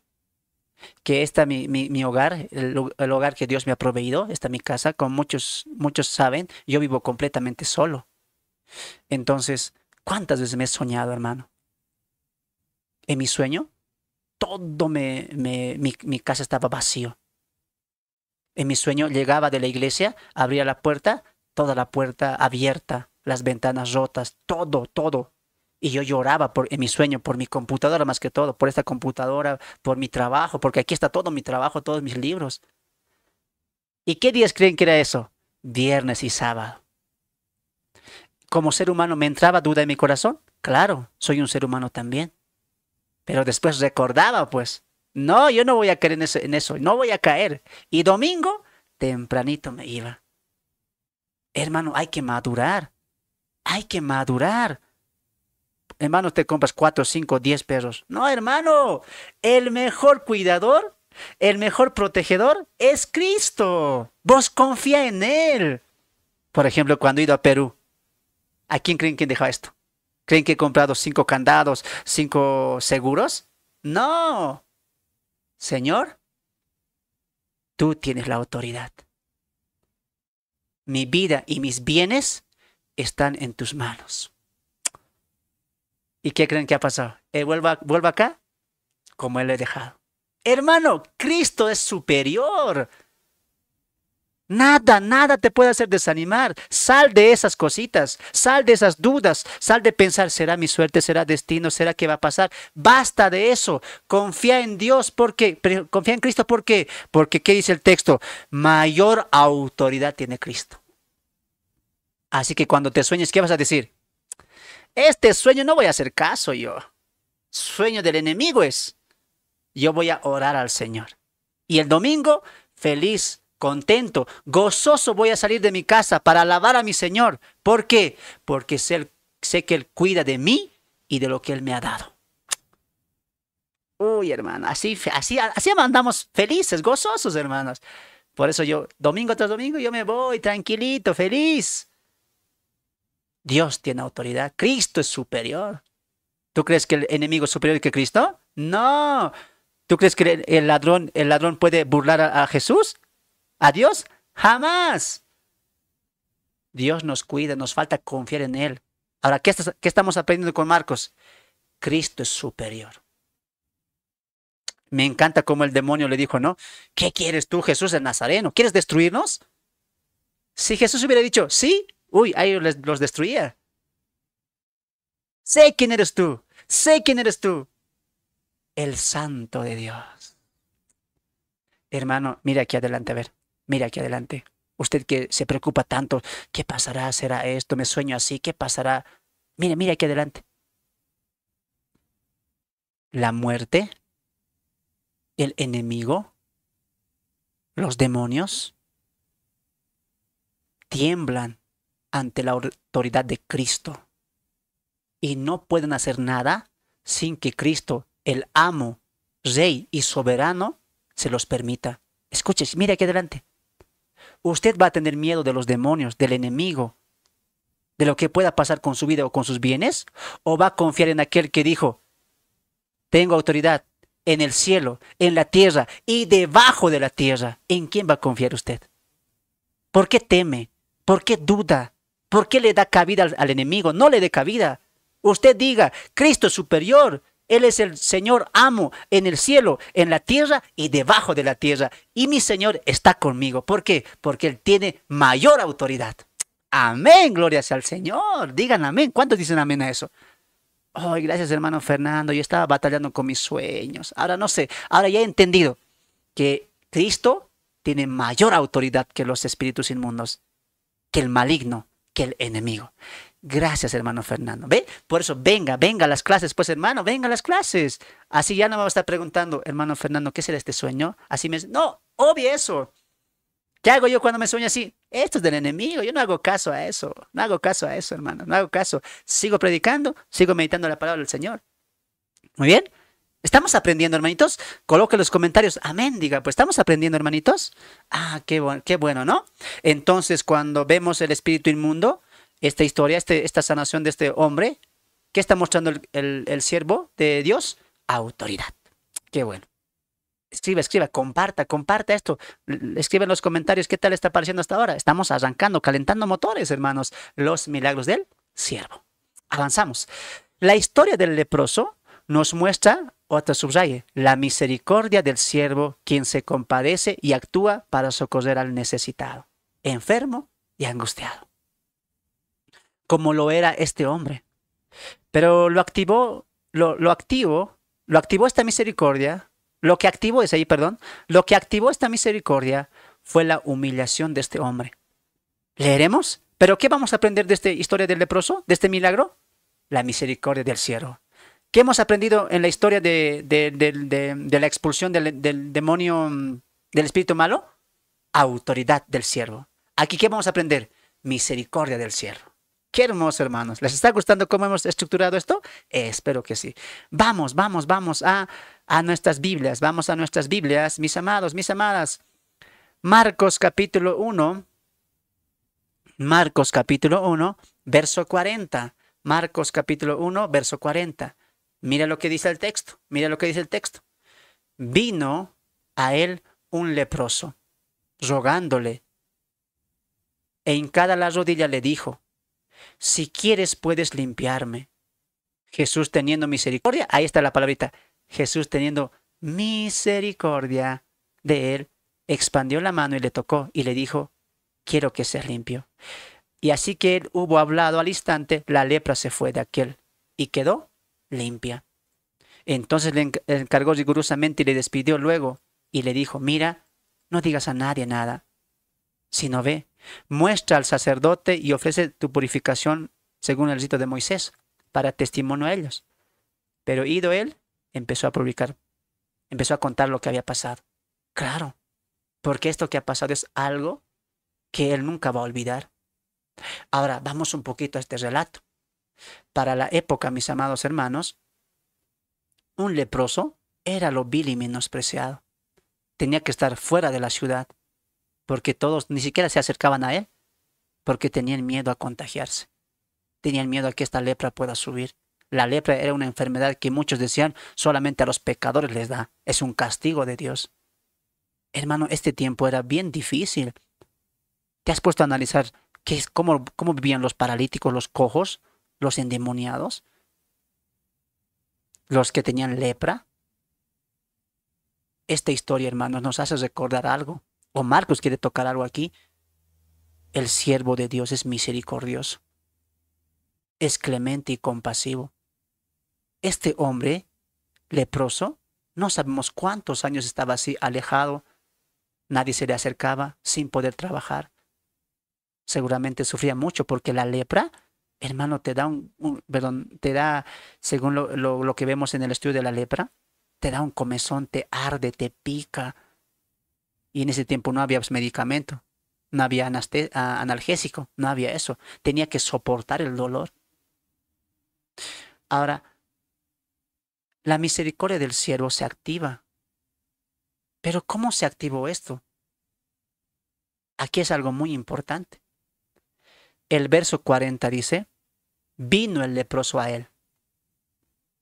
Que mi hogar, el hogar que Dios me ha proveído, esta mi casa, como muchos saben, yo vivo completamente solo. Entonces, ¿cuántas veces me he soñado, hermano? En mi sueño, mi casa estaba vacío. En mi sueño llegaba de la iglesia, abría la puerta, toda la puerta abierta, las ventanas rotas, todo. Y yo lloraba en mi sueño por mi computadora más que todo, por esta computadora, por mi trabajo, porque aquí está todo mi trabajo, todos mis libros. ¿Y qué días creen que era eso? Viernes y sábado. Como ser humano me entraba duda en mi corazón. Claro, soy un ser humano también. Pero después recordaba, pues, no, yo no voy a caer en eso, no voy a caer. Y domingo, tempranito me iba. Hermano, hay que madurar. Hay que madurar. Hermano, te compras 4, 5, 10 perros. No, hermano, el mejor cuidador, el mejor protegedor es Cristo. Vos confía en Él. Por ejemplo, cuando he ido a Perú, ¿a quién creen que deja esto? ¿Creen que he comprado 5 candados, 5 seguros? No, Señor, tú tienes la autoridad. Mi vida y mis bienes están en tus manos. ¿Y qué creen que ha pasado? ¿Vuelvo acá? Como Él le he dejado. Hermano, Cristo es superior. Nada, nada te puede hacer desanimar. Sal de esas cositas, sal de esas dudas, sal de pensar, ¿será mi suerte? ¿Será destino? ¿Será que va a pasar? Basta de eso. Confía en Dios, confía en Cristo, ¿por qué? Porque, ¿qué dice el texto? Mayor autoridad tiene Cristo. Así que cuando te sueñes, ¿qué vas a decir? Este sueño no voy a hacer caso yo. Sueño del enemigo es. Yo voy a orar al Señor. Y el domingo, feliz, contento, gozoso voy a salir de mi casa para alabar a mi Señor. ¿Por qué? Porque sé que Él cuida de mí y de lo que Él me ha dado. Uy, hermano, así andamos felices, gozosos, hermanos. Por eso yo, domingo tras domingo, yo me voy tranquilito, feliz. Dios tiene autoridad. Cristo es superior. ¿Tú crees que el enemigo es superior que Cristo? No. ¿Tú crees que el ladrón puede burlar a Jesús? ¿A Dios? Jamás. Dios nos cuida, nos falta confiar en Él. Ahora, ¿qué estamos aprendiendo con Marcos? Cristo es superior. Me encanta cómo el demonio le dijo, ¿no? ¿Qué quieres tú, Jesús el Nazareno? ¿Quieres destruirnos? Si Jesús hubiera dicho, sí, uy, a ellos los destruía. Sé quién eres tú, sé quién eres tú. El Santo de Dios. Hermano, mira aquí adelante, a ver, mira aquí adelante. Usted que se preocupa tanto, ¿qué pasará? ¿Será esto? ¿Me sueño así? ¿Qué pasará? Mira aquí adelante. La muerte, el enemigo, los demonios, tiemblan ante la autoridad de Cristo y no pueden hacer nada sin que Cristo, el amo, rey y soberano, se los permita. Escuche, mire aquí adelante. Usted va a tener miedo de los demonios, del enemigo, de lo que pueda pasar con su vida o con sus bienes, o va a confiar en aquel que dijo, tengo autoridad en el cielo, en la tierra y debajo de la tierra. ¿En quién va a confiar usted? ¿Por qué teme? ¿Por qué duda? ¿Por qué le da cabida al enemigo? No le dé cabida. Usted diga, Cristo es superior. Él es el Señor amo en el cielo, en la tierra y debajo de la tierra. Y mi Señor está conmigo. ¿Por qué? Porque Él tiene mayor autoridad. Amén, gloria sea al Señor. Digan amén. ¿Cuántos dicen amén a eso? Ay, gracias, hermano Fernando. Yo estaba batallando con mis sueños. Ahora no sé. Ahora ya he entendido que Cristo tiene mayor autoridad que los espíritus inmundos, que el maligno, que el enemigo. Gracias, hermano Fernando. ¿Ve? Por eso, venga a las clases, pues, hermano, venga a las clases. Así ya no me va a estar preguntando, hermano Fernando, ¿qué será este sueño? Así me... No, obvio eso. ¿Qué hago yo cuando me sueño así? Esto es del enemigo. Yo no hago caso a eso. No hago caso a eso, hermano. No hago caso. Sigo predicando, sigo meditando la palabra del Señor. Muy bien. ¿Estamos aprendiendo, hermanitos? Coloque en los comentarios. Amén, diga. Pues estamos aprendiendo, hermanitos. Ah, qué bueno, ¿no? Entonces, cuando vemos el espíritu inmundo, esta historia, esta sanación de este hombre, ¿qué está mostrando el siervo de Dios? Autoridad. Qué bueno. Escriba, comparta esto. Escribe en los comentarios qué tal está pareciendo hasta ahora. Estamos arrancando, calentando motores, hermanos. Los milagros del siervo. Avanzamos. La historia del leproso nos muestra, otra subraye, la misericordia del siervo, quien se compadece y actúa para socorrer al necesitado, enfermo y angustiado. Como lo era este hombre. Pero lo activó esta misericordia. Lo que activó esta misericordia fue la humillación de este hombre. ¿Leeremos? ¿Pero qué vamos a aprender de esta historia del leproso? ¿De este milagro? La misericordia del siervo. ¿Qué hemos aprendido en la historia de la expulsión del demonio, del espíritu malo? Autoridad del siervo. Aquí, ¿qué vamos a aprender? Misericordia del siervo. Qué hermoso, hermanos. ¿Les está gustando cómo hemos estructurado esto? Espero que sí. Vamos a nuestras Biblias. Vamos a nuestras Biblias, mis amados, mis amadas. Marcos capítulo 1. Marcos capítulo 1, verso 40. Marcos capítulo 1, verso 40. Mira lo que dice el texto. Mira lo que dice el texto. Vino a él un leproso, rogándole, e hincada la rodilla le dijo, si quieres puedes limpiarme. Jesús teniendo misericordia, ahí está la palabrita, Jesús teniendo misericordia de él, expandió la mano y le tocó y le dijo, quiero que seas limpio. Y así que él hubo hablado al instante, la lepra se fue de aquel y quedó limpia. Entonces le encargó rigurosamente y le despidió luego y le dijo, mira, no digas a nadie nada, sino ve, muestra al sacerdote y ofrece tu purificación según el rito de Moisés, para testimonio a ellos. Pero ido él, empezó a publicar, empezó a contar lo que había pasado. Claro, porque esto que ha pasado es algo que él nunca va a olvidar. Ahora, vamos un poquito a este relato. Para la época, mis amados hermanos, un leproso era lo vil y menospreciado. Tenía que estar fuera de la ciudad, porque todos ni siquiera se acercaban a él, porque tenían miedo a contagiarse. Tenían miedo a que esta lepra pueda subir. La lepra era una enfermedad que muchos decían solamente a los pecadores les da. Es un castigo de Dios. Hermano, este tiempo era bien difícil. ¿Te has puesto a analizar cómo vivían los paralíticos, los cojos, los endemoniados, los que tenían lepra? Esta historia, hermanos, nos hace recordar algo. O Marcos quiere tocar algo aquí. El siervo de Dios es misericordioso. Es clemente y compasivo. Este hombre leproso, no sabemos cuántos años estaba así alejado, nadie se le acercaba, sin poder trabajar. Seguramente sufría mucho porque la lepra, hermano, te da, según lo que vemos en el estudio de la lepra, te da un comezón, te arde, te pica. Y en ese tiempo no había medicamento, no había analgésico, no había eso. Tenía que soportar el dolor. Ahora, la misericordia del siervo se activa. Pero ¿cómo se activó esto? Aquí es algo muy importante. El verso 40 dice, vino el leproso a él,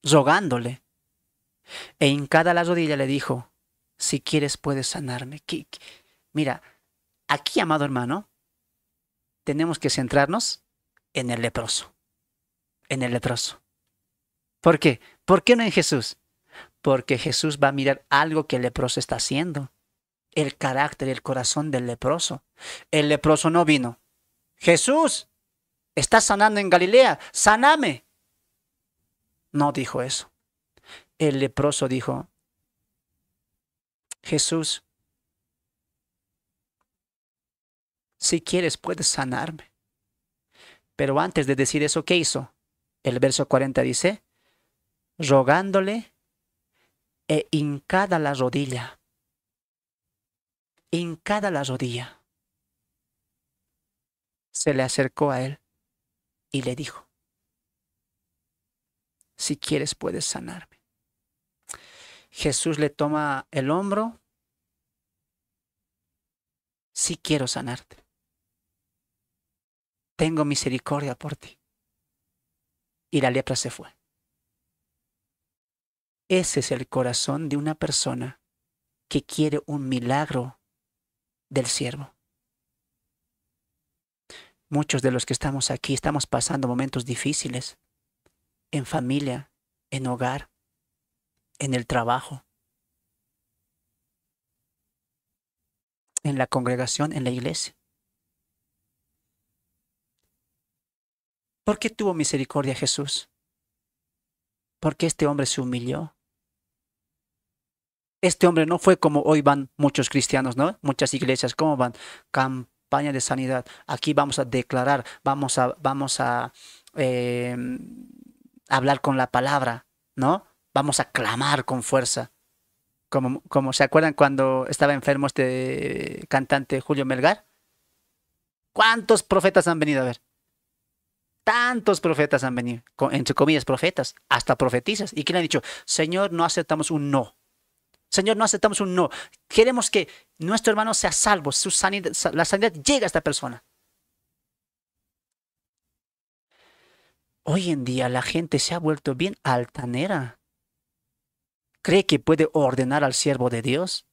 rogándole, e hincada la rodilla le dijo, si quieres puedes sanarme. Mira, aquí, amado hermano, tenemos que centrarnos en el leproso, en el leproso. ¿Por qué? ¿Por qué no en Jesús? Porque Jesús va a mirar algo que el leproso está haciendo. El carácter, el corazón del leproso. El leproso no vino. Jesús, estás sanando en Galilea, sáname. No dijo eso. El leproso dijo, Jesús, si quieres puedes sanarme. Pero antes de decir eso, ¿qué hizo? El verso 40 dice, rogándole e hincada la rodilla. Hincada la rodilla. Se le acercó a él y le dijo, si quieres puedes sanarme. Jesús le toma el hombro, sí quiero sanarte. Tengo misericordia por ti. Y la lepra se fue. Ese es el corazón de una persona que quiere un milagro del siervo. Muchos de los que estamos aquí estamos pasando momentos difíciles en familia, en hogar, en el trabajo, en la congregación, en la iglesia. ¿Por qué tuvo misericordia Jesús? Porque este hombre se humilló. Este hombre no fue como hoy van muchos cristianos, ¿no? Muchas iglesias, ¿cómo van? Campaña de sanidad. Aquí vamos a declarar, vamos a eh, hablar con la palabra, ¿no? Vamos a clamar con fuerza. Como se acuerdan cuando estaba enfermo este cantante Julio Melgar. ¿Cuántos profetas han venido a ver? Tantos profetas han venido, entre comillas profetas, hasta profetizas. ¿Y qué le han dicho? Señor, no aceptamos un no. Señor, no aceptamos un no. Queremos que nuestro hermano sea salvo, la sanidad llegue a esta persona. Hoy en día la gente se ha vuelto bien altanera. Cree que puede ordenar al siervo de Dios.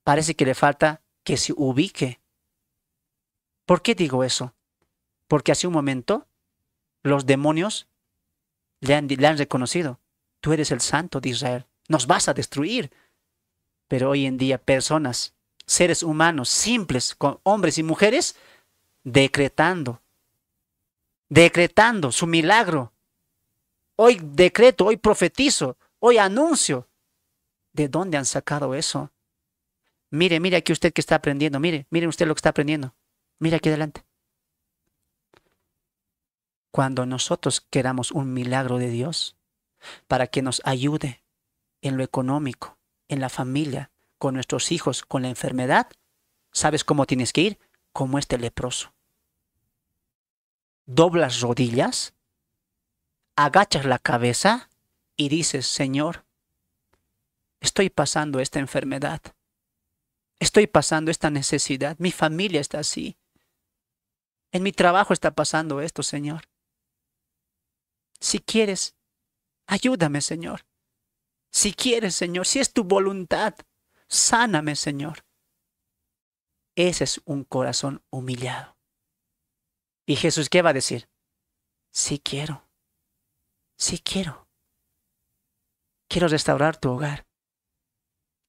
Parece que le falta que se ubique. ¿Por qué digo eso? Porque hace un momento los demonios le han reconocido. Tú eres el Santo de Israel. Nos vas a destruir. Pero hoy en día personas, seres humanos simples, con hombres y mujeres, decretando, decretando su milagro. Hoy decreto, hoy profetizo, hoy anuncio. ¿De dónde han sacado eso? Mire, mire aquí usted que está aprendiendo. Mire, mire usted lo que está aprendiendo. Mire aquí adelante. Cuando nosotros queramos un milagro de Dios para que nos ayude en lo económico, en la familia, con nuestros hijos, con la enfermedad, ¿sabes cómo tienes que ir? Como este leproso. Doblas rodillas, agachas la cabeza y dices, Señor, estoy pasando esta enfermedad, estoy pasando esta necesidad, mi familia está así, en mi trabajo está pasando esto, Señor. Si quieres, ayúdame, Señor. Si quieres, Señor, si es tu voluntad, sáname, Señor. Ese es un corazón humillado. ¿Y Jesús qué va a decir? Sí quiero, sí quiero. Quiero restaurar tu hogar.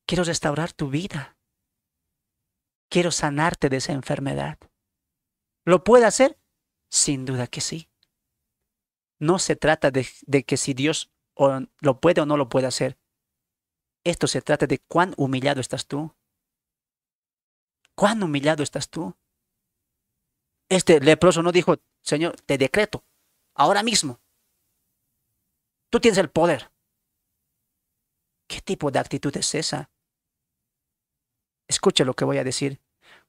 Quiero restaurar tu vida. Quiero sanarte de esa enfermedad. ¿Lo puede hacer? Sin duda que sí. No se trata de que si Dios lo puede o no lo puede hacer. Esto se trata de cuán humillado estás tú. ¿Cuán humillado estás tú? Este leproso no dijo, Señor, te decreto, ahora mismo. Tú tienes el poder. ¿Qué tipo de actitud es esa? Escuche lo que voy a decir.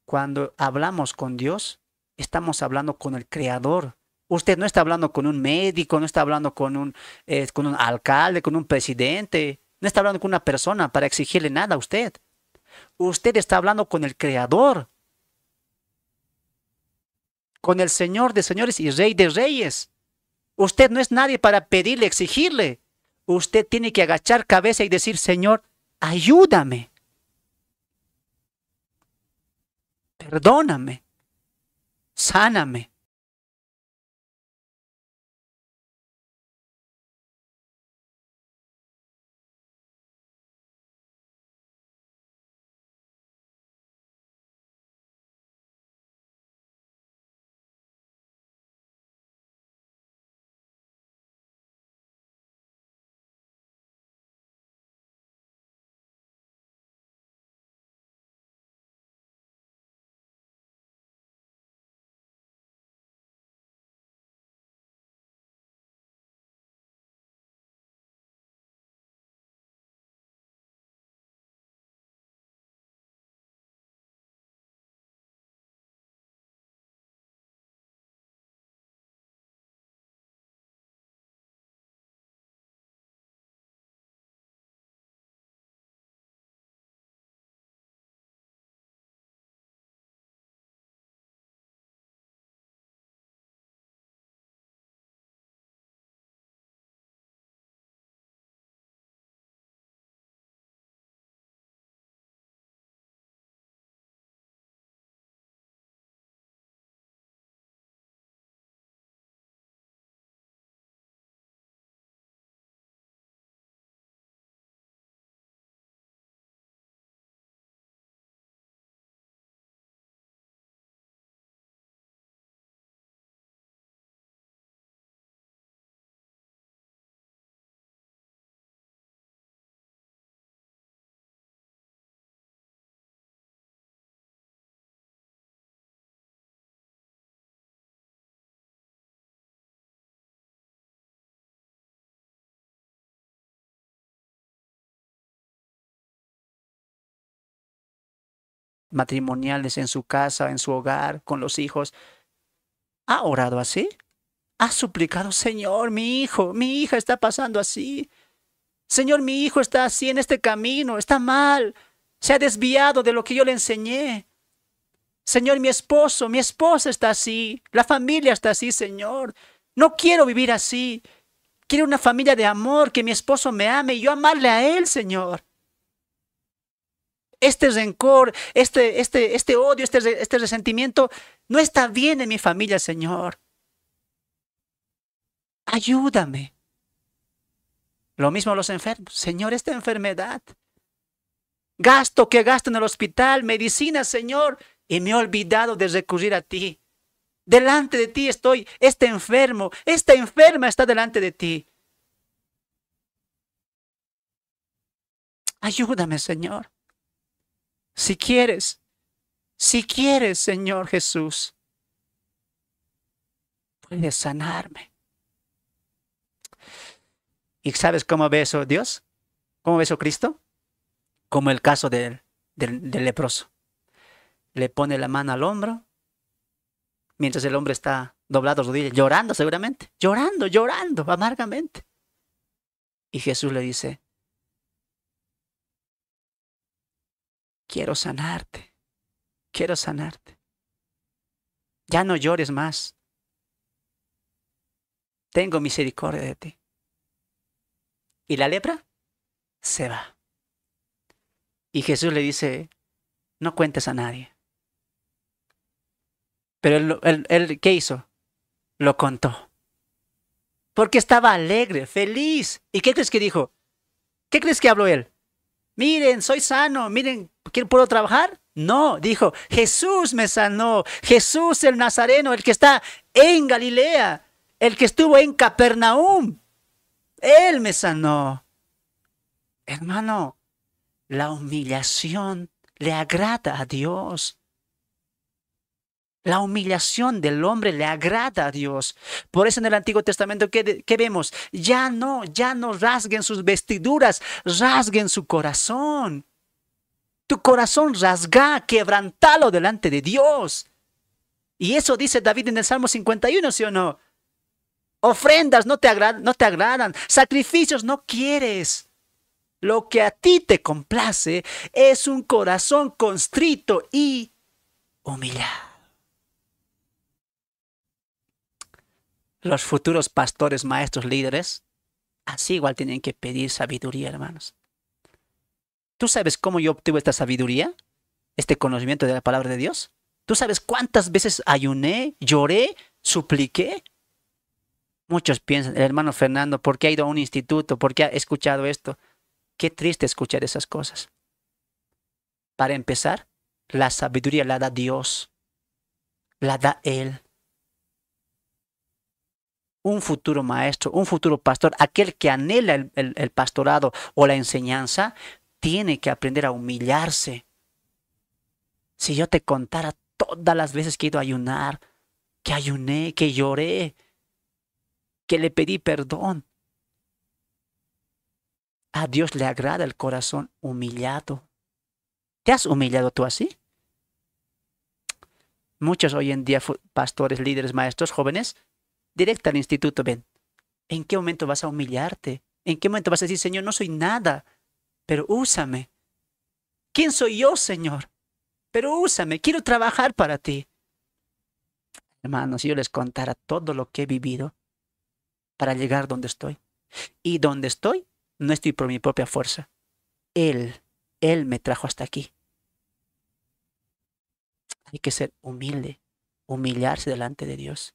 Cuando hablamos con Dios, estamos hablando con el Creador. Usted no está hablando con un médico, no está hablando con un alcalde, con un presidente. No está hablando con una persona para exigirle nada a usted. Usted está hablando con el Creador, con el Señor de señores y Rey de reyes. Usted no es nadie para pedirle, exigirle. Usted tiene que agachar cabeza y decir, Señor, ayúdame, perdóname, sáname. Matrimoniales en su casa, en su hogar, con los hijos. ¿Ha orado así? ¿Ha suplicado, Señor, mi hijo, mi hija está pasando así? Señor, mi hijo está así en este camino, está mal, se ha desviado de lo que yo le enseñé. Señor, mi esposo, mi esposa está así, la familia está así, Señor. No quiero vivir así. Quiero una familia de amor, que mi esposo me ame y yo amarle a él, Señor. Este rencor, este odio, este resentimiento no está bien en mi familia, Señor. Ayúdame. Lo mismo los enfermos. Señor, esta enfermedad. Gasto que gasto en el hospital, medicina, Señor, y me he olvidado de recurrir a ti. Delante de ti estoy, este enfermo, esta enferma está delante de ti. Ayúdame, Señor. Si quieres, Señor Jesús, puedes sanarme. ¿Y sabes cómo ve eso Dios? ¿Cómo ve eso Cristo? Como el caso del leproso. Le pone la mano al hombro, mientras el hombre está doblado rodillas, llorando seguramente, llorando amargamente. Y Jesús le dice, quiero sanarte, quiero sanarte. Ya no llores más. Tengo misericordia de ti. Y la lepra se va. Y Jesús le dice, no cuentes a nadie. Pero él, ¿qué hizo? Lo contó. Porque estaba alegre, feliz. ¿Y qué crees que dijo? ¿Qué crees que habló él? Miren, soy sano, miren, ¿puedo trabajar? No, dijo, Jesús me sanó, Jesús el Nazareno, el que está en Galilea, el que estuvo en Capernaum, Él me sanó. Hermano, la humillación le agrada a Dios. La humillación del hombre le agrada a Dios. Por eso en el Antiguo Testamento, ¿qué vemos? Ya no rasguen sus vestiduras, rasguen su corazón. Tu corazón rasga, quebrantalo delante de Dios. Y eso dice David en el Salmo 51, ¿sí o no? Ofrendas no te agradan, sacrificios no quieres. Lo que a ti te complace es un corazón constrito y humillado. Los futuros pastores, maestros, líderes, así igual tienen que pedir sabiduría, hermanos. ¿Tú sabes cómo yo obtuve esta sabiduría? Este conocimiento de la palabra de Dios. ¿Tú sabes cuántas veces ayuné, lloré, supliqué? Muchos piensan, el hermano Fernando, ¿por qué ha ido a un instituto? ¿Por qué ha escuchado esto? Qué triste escuchar esas cosas. Para empezar, la sabiduría la da Dios, la da Él. Un futuro maestro, un futuro pastor, aquel que anhela el pastorado o la enseñanza, tiene que aprender a humillarse. Si yo te contara todas las veces que he ido a ayunar, que ayuné, que lloré, que le pedí perdón. A Dios le agrada el corazón humillado. ¿Te has humillado tú así? Muchos hoy en día, pastores, líderes, maestros, jóvenes, directo al instituto, ven. ¿En qué momento vas a humillarte? ¿En qué momento vas a decir, Señor, no soy nada, pero úsame? ¿Quién soy yo, Señor? Pero úsame, quiero trabajar para ti. Hermanos, si yo les contara todo lo que he vivido para llegar donde estoy. Y donde estoy, no estoy por mi propia fuerza. Él me trajo hasta aquí. Hay que ser humilde, humillarse delante de Dios.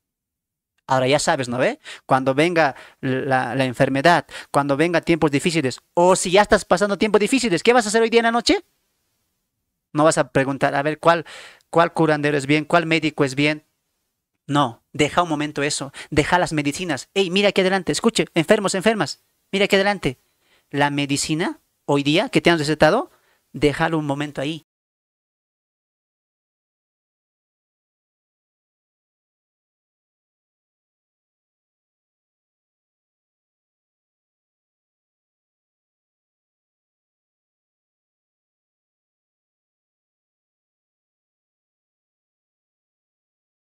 Ahora ya sabes, ¿no ve? Cuando venga la enfermedad, cuando vengan tiempos difíciles, o si ya estás pasando tiempos difíciles, ¿qué vas a hacer hoy día en la noche? No vas a preguntar, a ver, cuál curandero es bien, cuál médico es bien. No, deja un momento eso, deja las medicinas. Ey, mira aquí adelante, escuche, enfermos, enfermas, mira aquí adelante. La medicina, hoy día, que te han recetado, déjalo un momento ahí.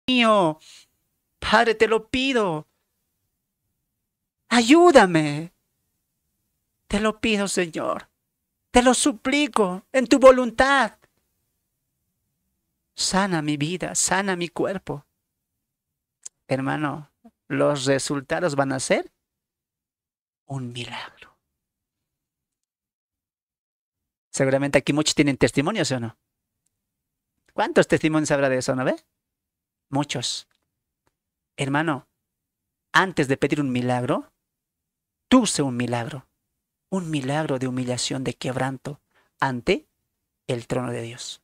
Mío, Padre, te lo pido, ayúdame. Te lo pido, Señor. Te lo suplico en tu voluntad. sana mi vida, sana mi cuerpo. Hermano, los resultados van a ser un milagro. Seguramente aquí muchos tienen testimonios, ¿o no? ¿Cuántos testimonios habrá de eso, no ve? Muchos. Hermano, antes de pedir un milagro, tú sé un milagro de humillación, de quebranto ante el trono de Dios.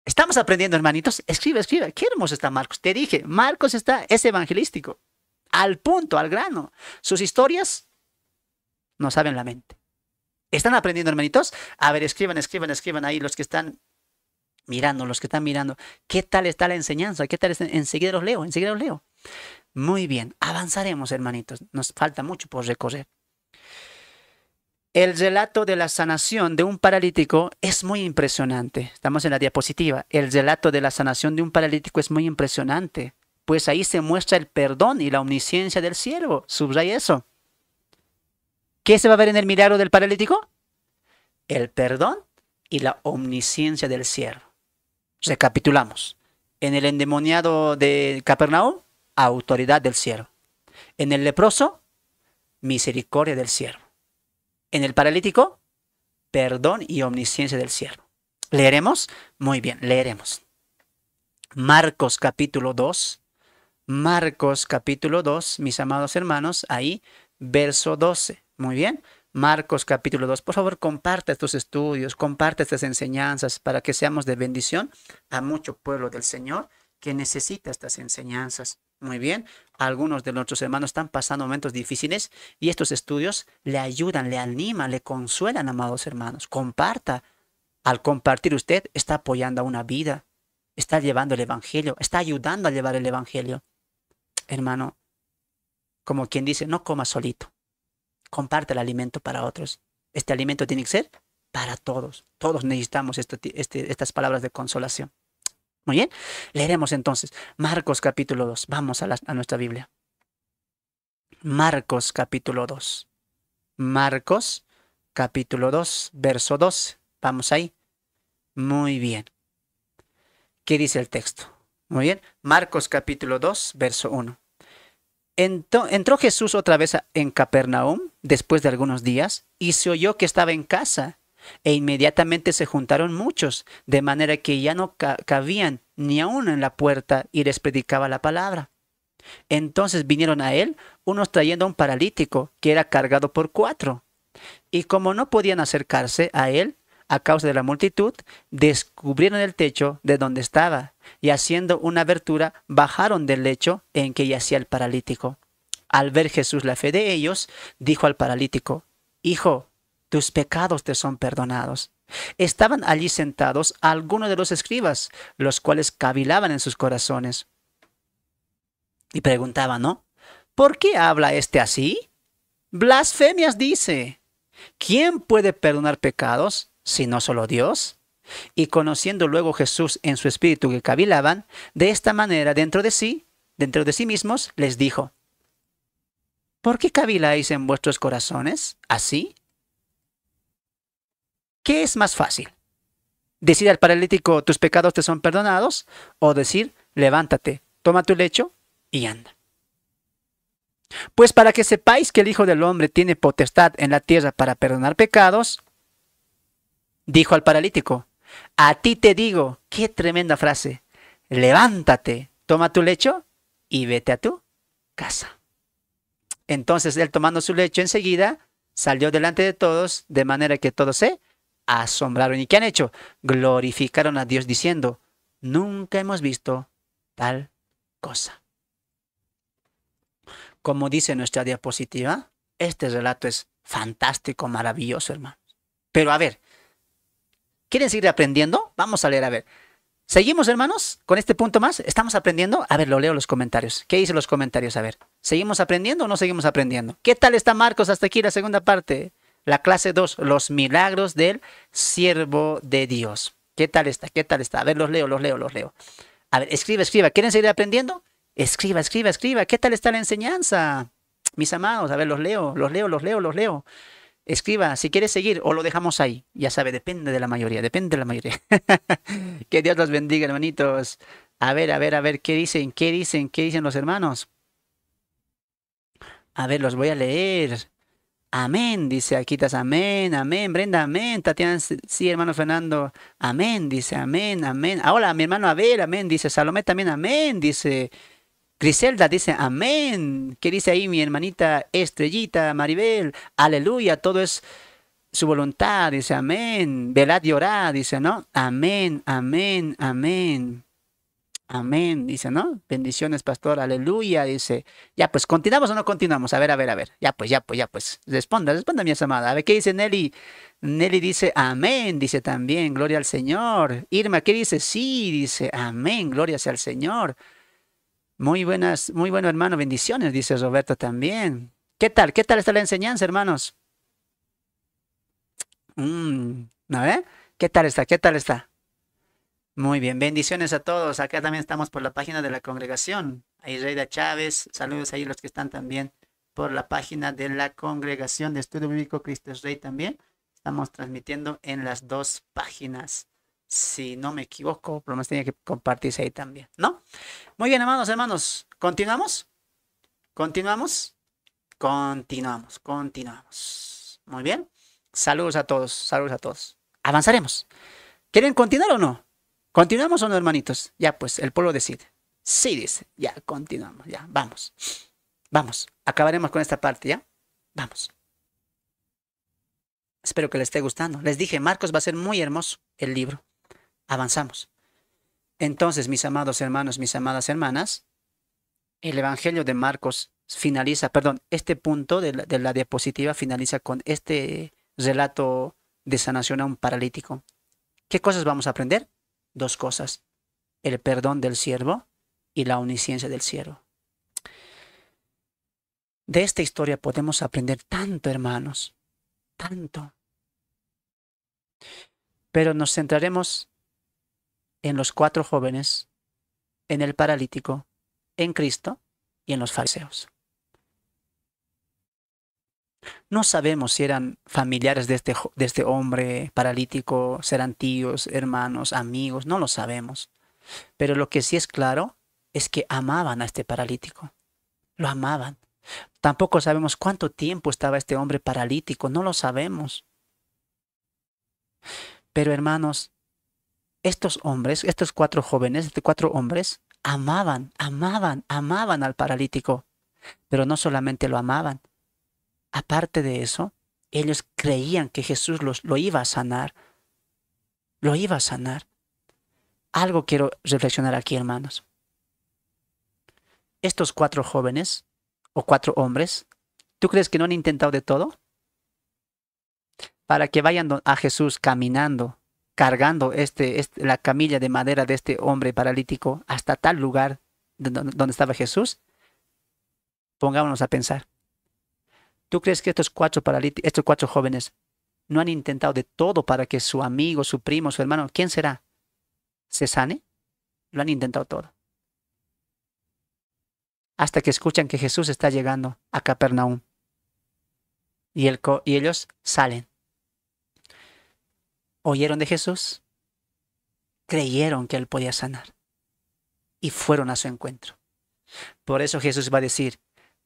Estamos aprendiendo, hermanitos. Escribe, escribe. Qué hermoso está Marcos. Te dije, Marcos es evangelístico. Al punto, al grano. Sus historias no saben la mente. ¿Están aprendiendo, hermanitos? A ver, escriban, escriban, escriban ahí los que están mirando, los que están mirando. ¿Qué tal está la enseñanza? ¿Qué tal está? Enseguida los leo, enseguida los leo. Muy bien, avanzaremos, hermanitos. Nos falta mucho por recorrer. El relato de la sanación de un paralítico es muy impresionante. Estamos en la diapositiva. El relato de la sanación de un paralítico es muy impresionante, pues ahí se muestra el perdón y la omnisciencia del siervo. Subraya eso. ¿Qué se va a ver en el milagro del paralítico? El perdón y la omnisciencia del siervo. Recapitulamos. En el endemoniado de Capernaum, autoridad del siervo. En el leproso, misericordia del siervo. En el paralítico, perdón y omnisciencia del siervo. ¿Leeremos? Muy bien, leeremos. Marcos capítulo 2. Marcos capítulo 2, mis amados hermanos, ahí, verso 12. Muy bien. Marcos capítulo 2. Por favor, comparte estos estudios, comparte estas enseñanzas para que seamos de bendición a mucho pueblo del Señor que necesita estas enseñanzas. Muy bien. Algunos de nuestros hermanos están pasando momentos difíciles y estos estudios le ayudan, le animan, le consuelan, amados hermanos. Comparta. Al compartir usted está apoyando a una vida, está llevando el Evangelio, está ayudando a llevar el Evangelio. Hermano, como quien dice, no coma solito. Comparte el alimento para otros. Este alimento tiene que ser para todos. Todos necesitamos estas palabras de consolación. Muy bien. Leeremos entonces Marcos capítulo 2. Vamos a nuestra Biblia. Marcos capítulo 2. Marcos capítulo 2, verso 12. Vamos ahí. Muy bien. ¿Qué dice el texto? Muy bien. Marcos capítulo 2, verso 1. Entró Jesús otra vez en Capernaum después de algunos días y se oyó que estaba en casa. E inmediatamente se juntaron muchos, de manera que ya no cabían ni aún en la puerta y les predicaba la palabra. Entonces vinieron a él unos trayendo a un paralítico que era cargado por 4. Y como no podían acercarse a él a causa de la multitud, descubrieron el techo de donde estaba y haciendo una abertura bajaron del lecho en que yacía el paralítico. Al ver Jesús la fe de ellos, dijo al paralítico: Hijo, tus pecados te son perdonados. Estaban allí sentados algunos de los escribas, los cuales cavilaban en sus corazones. Y preguntaban, ¿no? ¿Por qué habla este así? Blasfemias dice. ¿Quién puede perdonar pecados si no solo Dios? Y conociendo luego Jesús en su espíritu que cavilaban, de esta manera dentro de sí mismos, les dijo: ¿Por qué caviláis en vuestros corazones así? ¿Qué es más fácil? ¿Decir al paralítico, tus pecados te son perdonados? ¿O decir, levántate, toma tu lecho y anda? Pues para que sepáis que el Hijo del Hombre tiene potestad en la tierra para perdonar pecados, dijo al paralítico: a ti te digo, qué tremenda frase, levántate, toma tu lecho y vete a tu casa. Entonces él, tomando su lecho, enseguida salió delante de todos, de manera que todos se asombraron. ¿Y qué han hecho? Glorificaron a Dios diciendo: nunca hemos visto tal cosa. Como dice nuestra diapositiva, este relato es fantástico, maravilloso, hermanos. Pero a ver, ¿quieren seguir aprendiendo? Vamos a leer, a ver. ¿Seguimos, hermanos, con este punto más? ¿Estamos aprendiendo? A ver, lo leo en los comentarios. ¿Qué dicen los comentarios? A ver, ¿seguimos aprendiendo o no seguimos aprendiendo? ¿Qué tal está Marcos hasta aquí, la segunda parte? La clase 2, los milagros del siervo de Dios. ¿Qué tal está? ¿Qué tal está? A ver, los leo. A ver, escriba. ¿Quieren seguir aprendiendo? Escriba. ¿Qué tal está la enseñanza? Mis amados, a ver, los leo. Escriba si quiere seguir o lo dejamos ahí. Ya sabe, depende de la mayoría, depende de la mayoría. Que Dios los bendiga, hermanitos. A ver, a ver, a ver, ¿qué dicen? ¿Qué dicen? ¿Qué dicen los hermanos? A ver, los voy a leer. Amén, dice Aquitas, amén, amén, Brenda, amén, Tatiana, sí, hermano Fernando, amén, dice, amén, amén. Ah, hola, mi hermano Abel, amén, dice, Salomé también, amén, dice, Griselda dice, amén. ¿Qué dice ahí mi hermanita Estrellita, Maribel? Aleluya, todo es su voluntad, dice, amén. Velad y orad, dice, ¿no? Amén, amén, amén. Amén, dice, ¿no? Bendiciones, pastor, aleluya, dice. Ya, pues, ¿continuamos o no continuamos? A ver, a ver, a ver. Ya, pues, ya, pues, ya, pues. Responda, responda, mi amada. A ver, ¿qué dice Nelly? Nelly dice, amén, dice también, gloria al Señor. Irma, ¿qué dice? Sí, dice, amén, gloria sea al Señor. Muy buenas, muy bueno, hermano, bendiciones, dice Roberto también. ¿Qué tal? ¿Qué tal está la enseñanza, hermanos? A ver, ¿qué tal está? ¿Qué tal está? Muy bien, bendiciones a todos. Acá también estamos por la página de la congregación. Ahí Reida Chávez, saludos ahí los que están también por la página de la congregación de Estudio Bíblico Cristo es Rey también. Estamos transmitiendo en las dos páginas. Si no me equivoco, pero me tenía que compartirse ahí también, ¿no? Muy bien, hermanos, hermanos. ¿Continuamos? ¿Continuamos? Continuamos, continuamos. Muy bien. Saludos a todos, saludos a todos. Avanzaremos. ¿Quieren continuar o no? ¿Continuamos o no, hermanitos? Ya, pues, el pueblo decide. Sí, dice. Ya, continuamos. Ya, vamos. Vamos. Acabaremos con esta parte, ¿ya? Vamos. Espero que les esté gustando. Les dije, Marcos va a ser muy hermoso el libro. Avanzamos. Entonces, mis amados hermanos, mis amadas hermanas, el Evangelio de Marcos finaliza, perdón, este punto de la diapositiva finaliza con este relato de sanación a un paralítico. ¿Qué cosas vamos a aprender? Dos cosas. El perdón del siervo y la omnisciencia del siervo. De esta historia podemos aprender tanto, hermanos, tanto. Pero nos centraremos en los cuatro jóvenes, en el paralítico, en Cristo y en los fariseos. No sabemos si eran familiares de este hombre paralítico, serán tíos, hermanos, amigos, no lo sabemos. Pero lo que sí es claro es que amaban a este paralítico, lo amaban. Tampoco sabemos cuánto tiempo estaba este hombre paralítico, no lo sabemos. Pero hermanos, estos hombres, estos cuatro jóvenes, estos cuatro hombres, amaban al paralítico. Pero no solamente lo amaban. Aparte de eso, ellos creían que Jesús lo iba a sanar. Lo iba a sanar. Algo quiero reflexionar aquí, hermanos. Estos cuatro jóvenes o cuatro hombres, ¿tú crees que no han intentado de todo? Para que vayan a Jesús caminando, cargando la camilla de madera de este hombre paralítico hasta tal lugar donde estaba Jesús. Pongámonos a pensar. ¿Tú crees que estos cuatro jóvenes no han intentado de todo para que su amigo, su primo, su hermano, ¿quién será? ¿Se sane? Lo han intentado todo. Hasta que escuchan que Jesús está llegando a Capernaum. Y ellos salen. Oyeron de Jesús, creyeron que él podía sanar y fueron a su encuentro. Por eso Jesús va a decir,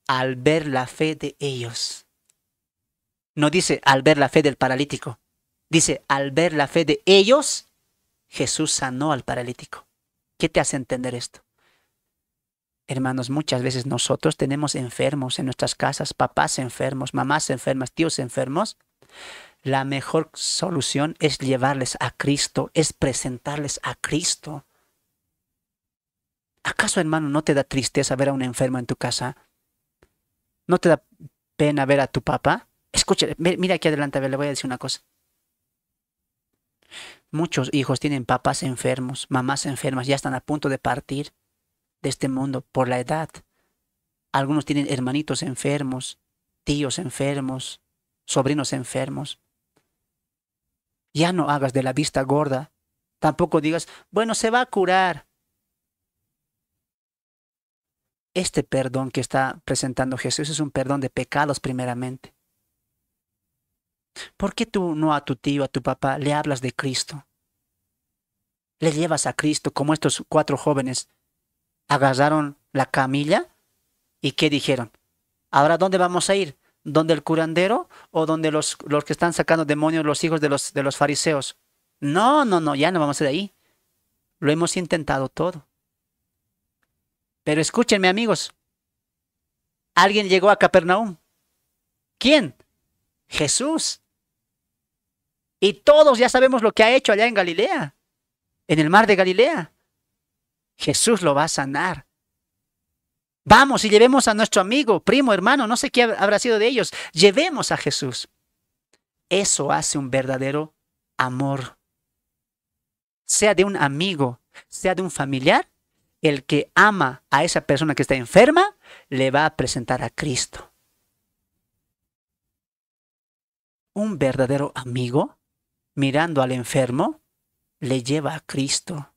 al ver la fe de ellos. No dice al ver la fe del paralítico. Dice, al ver la fe de ellos, Jesús sanó al paralítico. ¿Qué te hace entender esto? Hermanos, muchas veces nosotros tenemos enfermos en nuestras casas, papás enfermos, mamás enfermas, tíos enfermos. La mejor solución es llevarles a Cristo, es presentarles a Cristo. ¿Acaso, hermano, no te da tristeza ver a un enfermo en tu casa? ¿No te da pena ver a tu papá? Escuche, mira aquí adelante, a ver, le voy a decir una cosa. Muchos hijos tienen papás enfermos, mamás enfermas, ya están a punto de partir de este mundo por la edad. Algunos tienen hermanitos enfermos, tíos enfermos, sobrinos enfermos. Ya no hagas de la vista gorda. Tampoco digas, bueno, se va a curar. Este perdón que está presentando Jesús es un perdón de pecados primeramente. ¿Por qué tú no a tu tío, a tu papá, le hablas de Cristo? Le llevas a Cristo como estos cuatro jóvenes agarraron la camilla y ¿qué dijeron? ¿Ahora dónde vamos a ir? ¿Donde el curandero o donde los que están sacando demonios, los hijos de los fariseos? No, no, no, ya no vamos a ir ahí. Lo hemos intentado todo. Pero escúchenme, amigos. Alguien llegó a Capernaum. ¿Quién? Jesús. Y todos ya sabemos lo que ha hecho allá en Galilea, en el mar de Galilea. Jesús lo va a sanar. Vamos y llevemos a nuestro amigo, primo, hermano, no sé qué habrá sido de ellos. Llevemos a Jesús. Eso hace un verdadero amor. Sea de un amigo, sea de un familiar, el que ama a esa persona que está enferma, le va a presentar a Cristo. Un verdadero amigo, mirando al enfermo, le lleva a Cristo.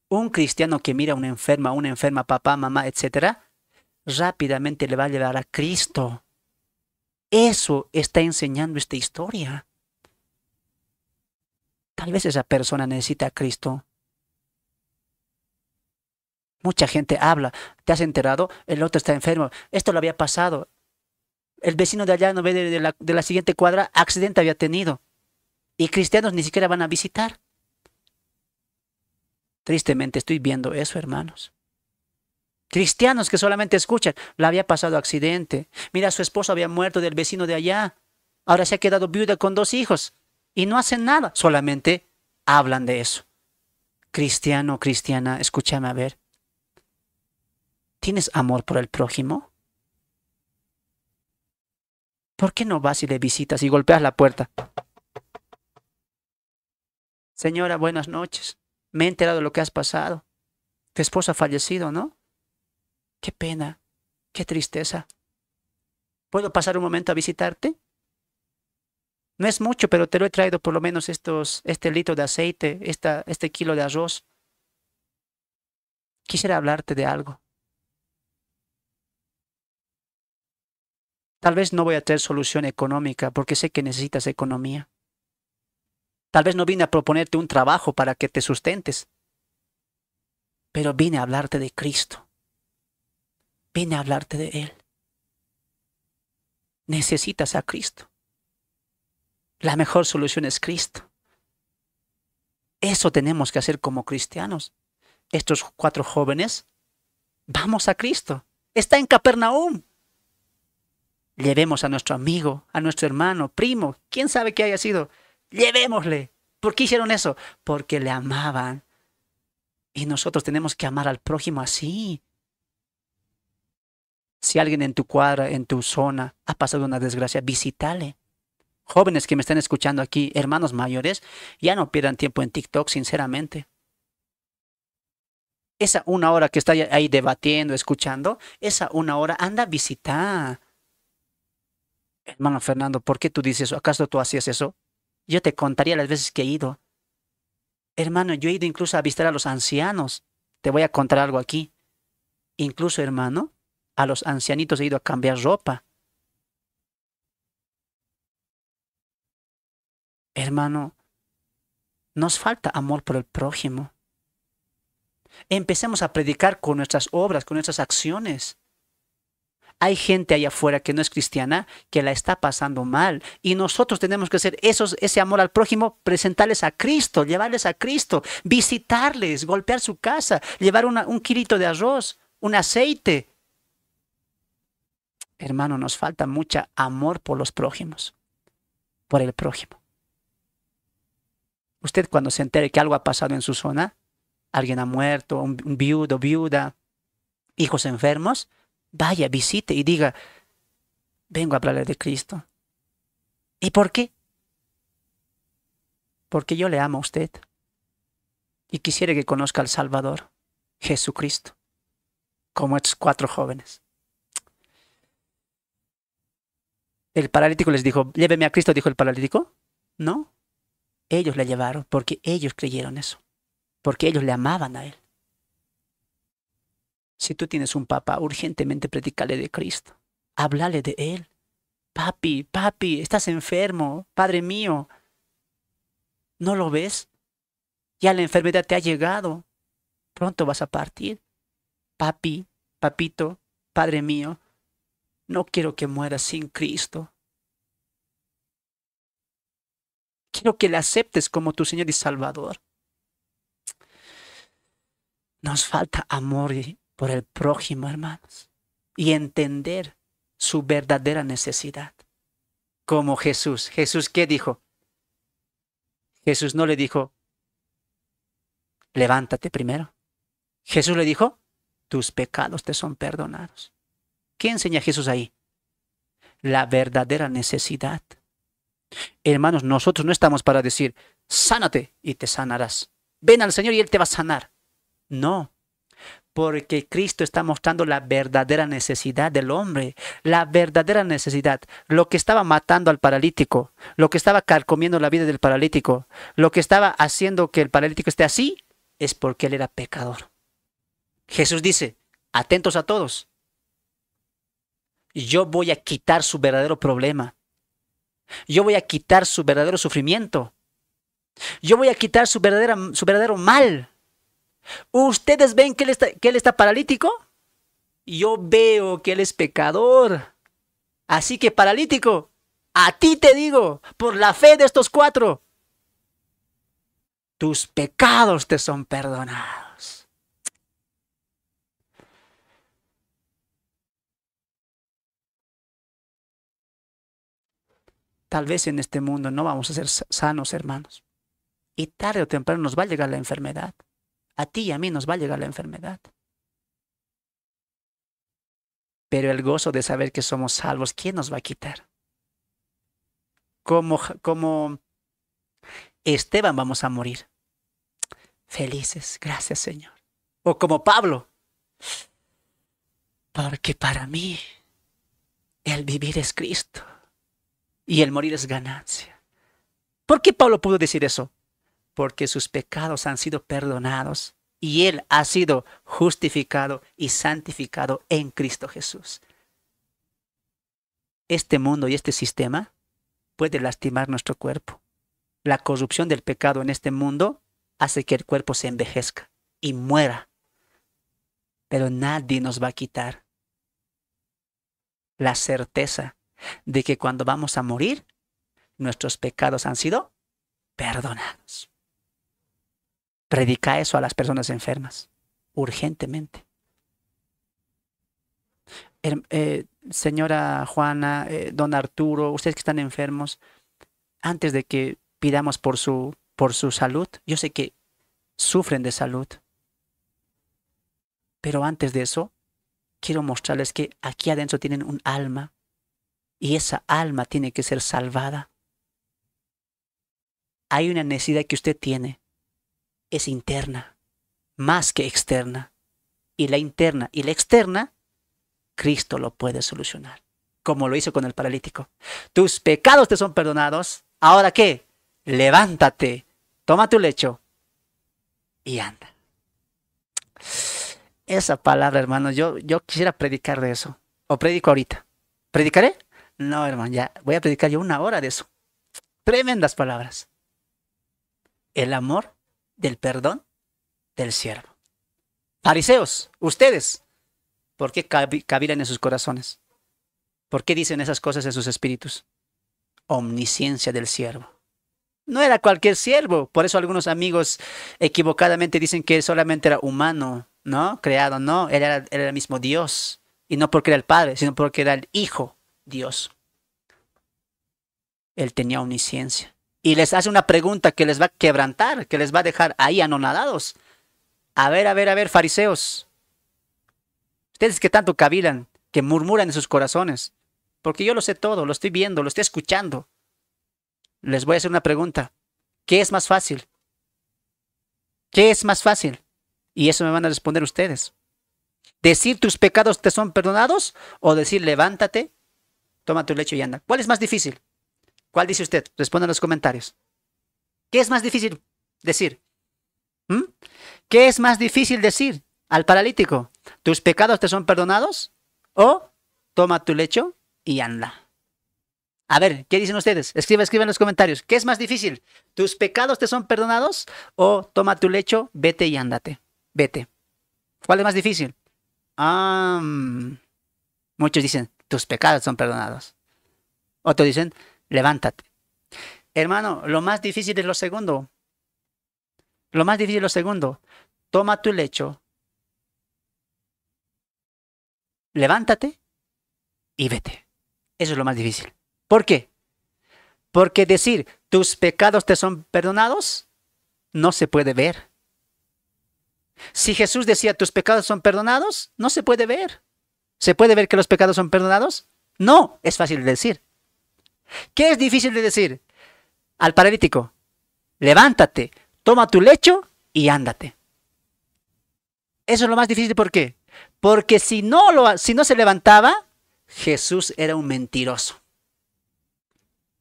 Un cristiano que mira a una enferma, papá, mamá, etcétera, rápidamente le va a llevar a Cristo. Eso está enseñando esta historia. Tal vez esa persona necesita a Cristo. Mucha gente habla, ¿te has enterado? El otro está enfermo, esto lo había pasado. El vecino de allá, no ve de la siguiente cuadra, accidente había tenido. Y cristianos ni siquiera van a visitar. Tristemente estoy viendo eso, hermanos. Cristianos que solamente escuchan, le había pasado accidente. Mira, su esposo había muerto del vecino de allá. Ahora se ha quedado viuda con 2 hijos. Y no hacen nada, solamente hablan de eso. Cristiano, cristiana, escúchame a ver. ¿Tienes amor por el prójimo? ¿Por qué no vas y le visitas y golpeas la puerta? Señora, buenas noches. Me he enterado de lo que has pasado. Tu esposo ha fallecido, ¿no? Qué pena, qué tristeza. ¿Puedo pasar un momento a visitarte? No es mucho, pero te lo he traído por lo menos este litro de aceite, este kilo de arroz. Quisiera hablarte de algo. Tal vez no voy a traer solución económica porque sé que necesitas economía. Tal vez no vine a proponerte un trabajo para que te sustentes, pero vine a hablarte de Cristo. Vine a hablarte de Él. Necesitas a Cristo. La mejor solución es Cristo. Eso tenemos que hacer como cristianos. Estos 4 jóvenes, vamos a Cristo. Está en Capernaum. Llevemos a nuestro amigo, a nuestro hermano, primo, quién sabe qué haya sido. Llevémosle. ¿Por qué hicieron eso? Porque le amaban. Y nosotros tenemos que amar al prójimo así. Si alguien en tu cuadra, en tu zona, ha pasado una desgracia, visítale. Jóvenes que me están escuchando aquí, hermanos mayores, ya no pierdan tiempo en TikTok, sinceramente. Esa 1 hora que está ahí debatiendo, escuchando, esa 1 hora anda a visitar. Hermano Fernando, ¿por qué tú dices eso? ¿Acaso tú hacías eso? Yo te contaría las veces que he ido. Hermano, yo he ido incluso a visitar a los ancianos. Te voy a contar algo aquí. Incluso, hermano, a los ancianitos he ido a cambiar ropa. Hermano, nos falta amor por el prójimo. Empecemos a predicar con nuestras obras, con nuestras acciones. Hay gente allá afuera que no es cristiana, que la está pasando mal. Y nosotros tenemos que hacer ese amor al prójimo, presentarles a Cristo, llevarles a Cristo, visitarles, golpear su casa, llevar un kilito de arroz, un aceite. Hermano, nos falta mucho amor por los prójimos, por el prójimo. Usted cuando se entere que algo ha pasado en su zona, alguien ha muerto, un viudo, viuda, hijos enfermos, vaya, visite y diga, vengo a hablarle de Cristo. ¿Y por qué? Porque yo le amo a usted y quisiera que conozca al Salvador, Jesucristo, como estos 4 jóvenes. El paralítico les dijo, lléveme a Cristo, dijo el paralítico. No, ellos le llevaron porque ellos creyeron eso, porque ellos le amaban a Él. Si tú tienes un papá, urgentemente predícale de Cristo, háblale de Él, papi, papi, estás enfermo, Padre mío, ¿no lo ves? Ya la enfermedad te ha llegado, pronto vas a partir. Papi, papito, Padre mío, no quiero que mueras sin Cristo. Quiero que le aceptes como tu Señor y Salvador. Nos falta amor por el prójimo, hermanos, y entender su verdadera necesidad. Como Jesús. ¿Jesús qué dijo? Jesús no le dijo, levántate primero. Jesús le dijo, tus pecados te son perdonados. ¿Qué enseña Jesús ahí? La verdadera necesidad. Hermanos, nosotros no estamos para decir, sánate y te sanarás. Ven al Señor y Él te va a sanar. No, porque Cristo está mostrando la verdadera necesidad del hombre, la verdadera necesidad, lo que estaba matando al paralítico, lo que estaba carcomiendo la vida del paralítico, lo que estaba haciendo que el paralítico esté así, es porque él era pecador. Jesús dice, atentos a todos, yo voy a quitar su verdadero problema, yo voy a quitar su verdadero sufrimiento, yo voy a quitar su verdadero mal. ¿Ustedes ven que él está paralítico? Yo veo que él es pecador. Así que paralítico, a ti te digo, por la fe de estos 4, tus pecados te son perdonados. Tal vez en este mundo no vamos a ser sanos, hermanos. Y tarde o temprano nos va a llegar la enfermedad. A ti y a mí nos va a llegar la enfermedad. Pero el gozo de saber que somos salvos, ¿quién nos va a quitar? Como Esteban vamos a morir. Felices, gracias Señor. O como Pablo. Porque para mí el vivir es Cristo y el morir es ganancia. ¿Por qué Pablo pudo decir eso? Porque sus pecados han sido perdonados y él ha sido justificado y santificado en Cristo Jesús. Este mundo y este sistema puede lastimar nuestro cuerpo. La corrupción del pecado en este mundo hace que el cuerpo se envejezca y muera. Pero nadie nos va a quitar la certeza de que cuando vamos a morir, nuestros pecados han sido perdonados. Predica eso a las personas enfermas, urgentemente. Señora Juana, don Arturo, ustedes que están enfermos, antes de que pidamos por su salud, yo sé que sufren de salud, pero antes de eso, quiero mostrarles que aquí adentro tienen un alma y esa alma tiene que ser salvada. Hay una necesidad que usted tiene, es interna, más que externa. Y la interna y la externa, Cristo lo puede solucionar, como lo hizo con el paralítico. Tus pecados te son perdonados. ¿Ahora qué? Levántate, toma tu lecho y anda. Esa palabra, hermano, yo quisiera predicar de eso. ¿O predico ahorita? ¿Predicaré? No, hermano, ya voy a predicar yo 1 hora de eso. Tremendas palabras. El amor del perdón del siervo. Fariseos, ustedes, ¿por qué cavilan en sus corazones? ¿Por qué dicen esas cosas en sus espíritus? Omnisciencia del siervo. No era cualquier siervo, por eso algunos amigos equivocadamente dicen que solamente era humano, ¿no? Creado, no, él era el mismo Dios. Y no porque era el Padre, sino porque era el Hijo Dios. Él tenía omnisciencia. Y les hace una pregunta que les va a quebrantar, que les va a dejar ahí anonadados. A ver, fariseos. Ustedes que tanto cavilan, que murmuran en sus corazones. Porque yo lo sé todo, lo estoy viendo, lo estoy escuchando. Les voy a hacer una pregunta. ¿Qué es más fácil? ¿Qué es más fácil? Y eso me van a responder ustedes. ¿Decir tus pecados te son perdonados? ¿O decir levántate, toma tu lecho y anda? ¿Cuál es más difícil? ¿Cuál dice usted? Responda en los comentarios. ¿Qué es más difícil decir? ¿Qué es más difícil decir al paralítico? ¿Tus pecados te son perdonados? ¿O toma tu lecho y anda? A ver, ¿qué dicen ustedes? Escriban en los comentarios. ¿Qué es más difícil? ¿Tus pecados te son perdonados? ¿O toma tu lecho, vete y ándate? Vete. ¿Cuál es más difícil? Ah, muchos dicen, tus pecados son perdonados. Otros dicen, levántate. Hermano, lo más difícil es lo segundo. Lo más difícil es lo segundo. Toma tu lecho, levántate y vete. Eso es lo más difícil. ¿Por qué? Porque decir tus pecados te son perdonados no se puede ver. Si Jesús decía tus pecados son perdonados, no se puede ver. ¿Se puede ver que los pecados son perdonados? No, es fácil de decir. ¿Qué es difícil de decir? Al paralítico, levántate, toma tu lecho y ándate. Eso es lo más difícil. ¿Por qué? Porque si no se levantaba, Jesús era un mentiroso.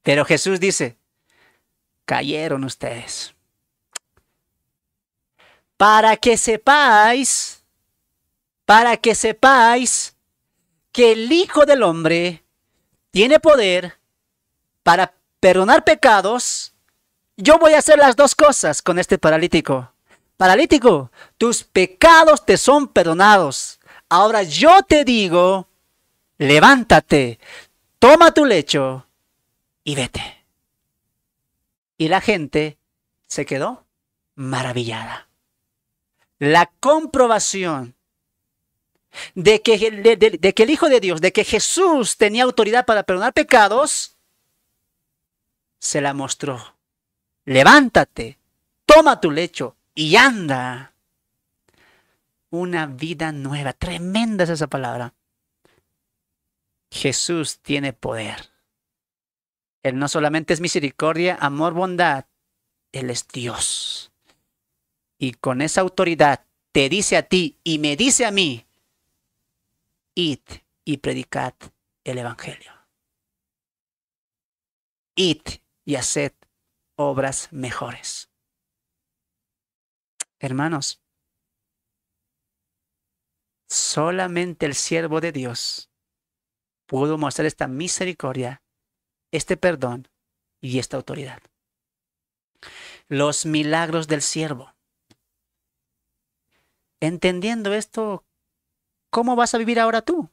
Pero Jesús dice, cayeron ustedes. Para que sepáis que el Hijo del Hombre tiene poder para perdonar pecados, yo voy a hacer las dos cosas con este paralítico. Paralítico, tus pecados te son perdonados. Ahora yo te digo, levántate, toma tu lecho y vete. Y la gente se quedó maravillada. La comprobación de que el Hijo de Dios, de que Jesús tenía autoridad para perdonar pecados, se la mostró. Levántate, toma tu lecho y anda. Una vida nueva. Tremenda es esa palabra. Jesús tiene poder. Él no solamente es misericordia, amor, bondad. Él es Dios. Y con esa autoridad te dice a ti y me dice a mí, id y predicad el Evangelio. Id y haced obras mejores. Hermanos, solamente el siervo de Dios pudo mostrar esta misericordia, este perdón y esta autoridad. Los milagros del siervo. Entendiendo esto, ¿cómo vas a vivir ahora tú?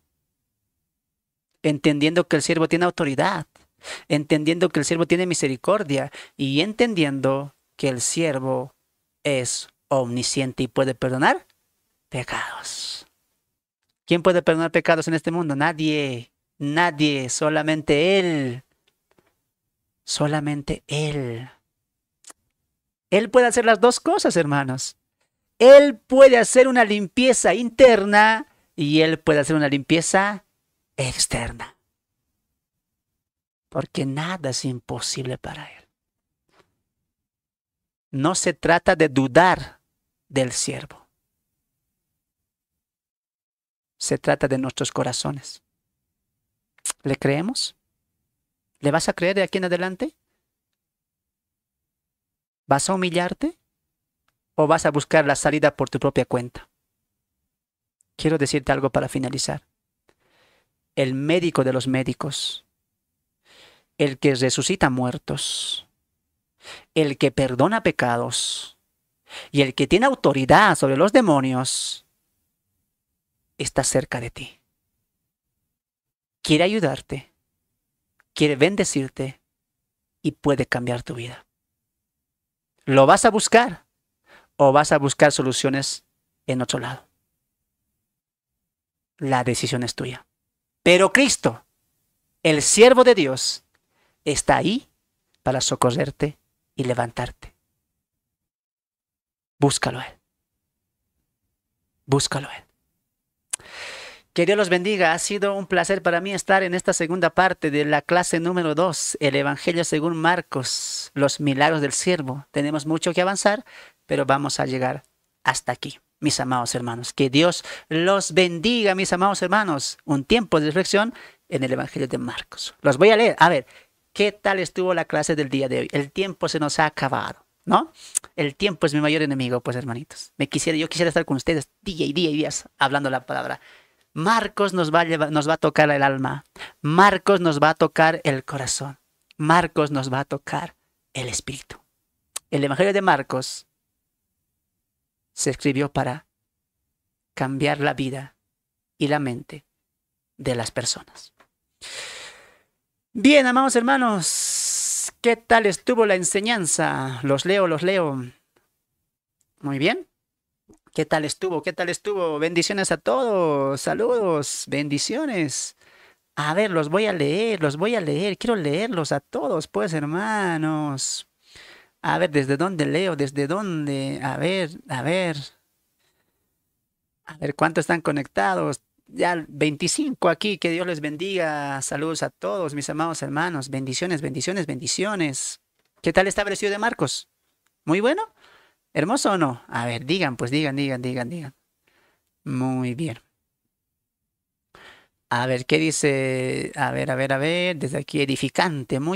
Entendiendo que el siervo tiene autoridad, entendiendo que el siervo tiene misericordia y entendiendo que el siervo es omnisciente y puede perdonar pecados. ¿Quién puede perdonar pecados en este mundo? Nadie, nadie, solamente Él. Solamente Él. Él puede hacer las dos cosas, hermanos. Él puede hacer una limpieza interna y Él puede hacer una limpieza externa. Porque nada es imposible para Él. No se trata de dudar del siervo. Se trata de nuestros corazones. ¿Le creemos? ¿Le vas a creer de aquí en adelante? ¿Vas a humillarte? ¿O vas a buscar la salida por tu propia cuenta? Quiero decirte algo para finalizar. El médico de los médicos, el que resucita muertos, el que perdona pecados y el que tiene autoridad sobre los demonios, está cerca de ti. Quiere ayudarte, quiere bendecirte y puede cambiar tu vida. ¿Lo vas a buscar o vas a buscar soluciones en otro lado? La decisión es tuya. Pero Cristo, el siervo de Dios, está ahí para socorrerte y levantarte. Búscalo a Él. Búscalo a Él. Que Dios los bendiga. Ha sido un placer para mí estar en esta segunda parte de la clase número 2, el Evangelio según Marcos, los milagros del siervo. Tenemos mucho que avanzar, pero vamos a llegar hasta aquí, mis amados hermanos. Que Dios los bendiga, mis amados hermanos. Un tiempo de reflexión en el Evangelio de Marcos. Los voy a leer. A ver, ¿qué tal estuvo la clase del día de hoy? El tiempo se nos ha acabado, ¿no? El tiempo es mi mayor enemigo, pues hermanitos. Yo quisiera estar con ustedes día y días hablando la palabra. Marcos nos va a tocar el alma. Marcos nos va a tocar el corazón. Marcos nos va a tocar el espíritu. El Evangelio de Marcos se escribió para cambiar la vida y la mente de las personas. Bien, amados hermanos, ¿qué tal estuvo la enseñanza? Los leo, los leo. Muy bien. ¿Qué tal estuvo? ¿Qué tal estuvo? Bendiciones a todos. Saludos. Bendiciones. A ver, los voy a leer, los voy a leer. Quiero leerlos a todos, pues, hermanos. A ver, ¿desde dónde leo? ¿Desde dónde? A ver, a ver. A ver, ¿cuántos están conectados? Ya 25 aquí. Que Dios les bendiga. Saludos a todos, mis amados hermanos. Bendiciones, bendiciones, bendiciones. ¿Qué tal está el estudio de Marcos? ¿Muy bueno? ¿Hermoso o no? A ver, digan, pues digan, digan, digan, digan. Muy bien. A ver, ¿qué dice? A ver, a ver, a ver. Desde aquí, edificante. Muy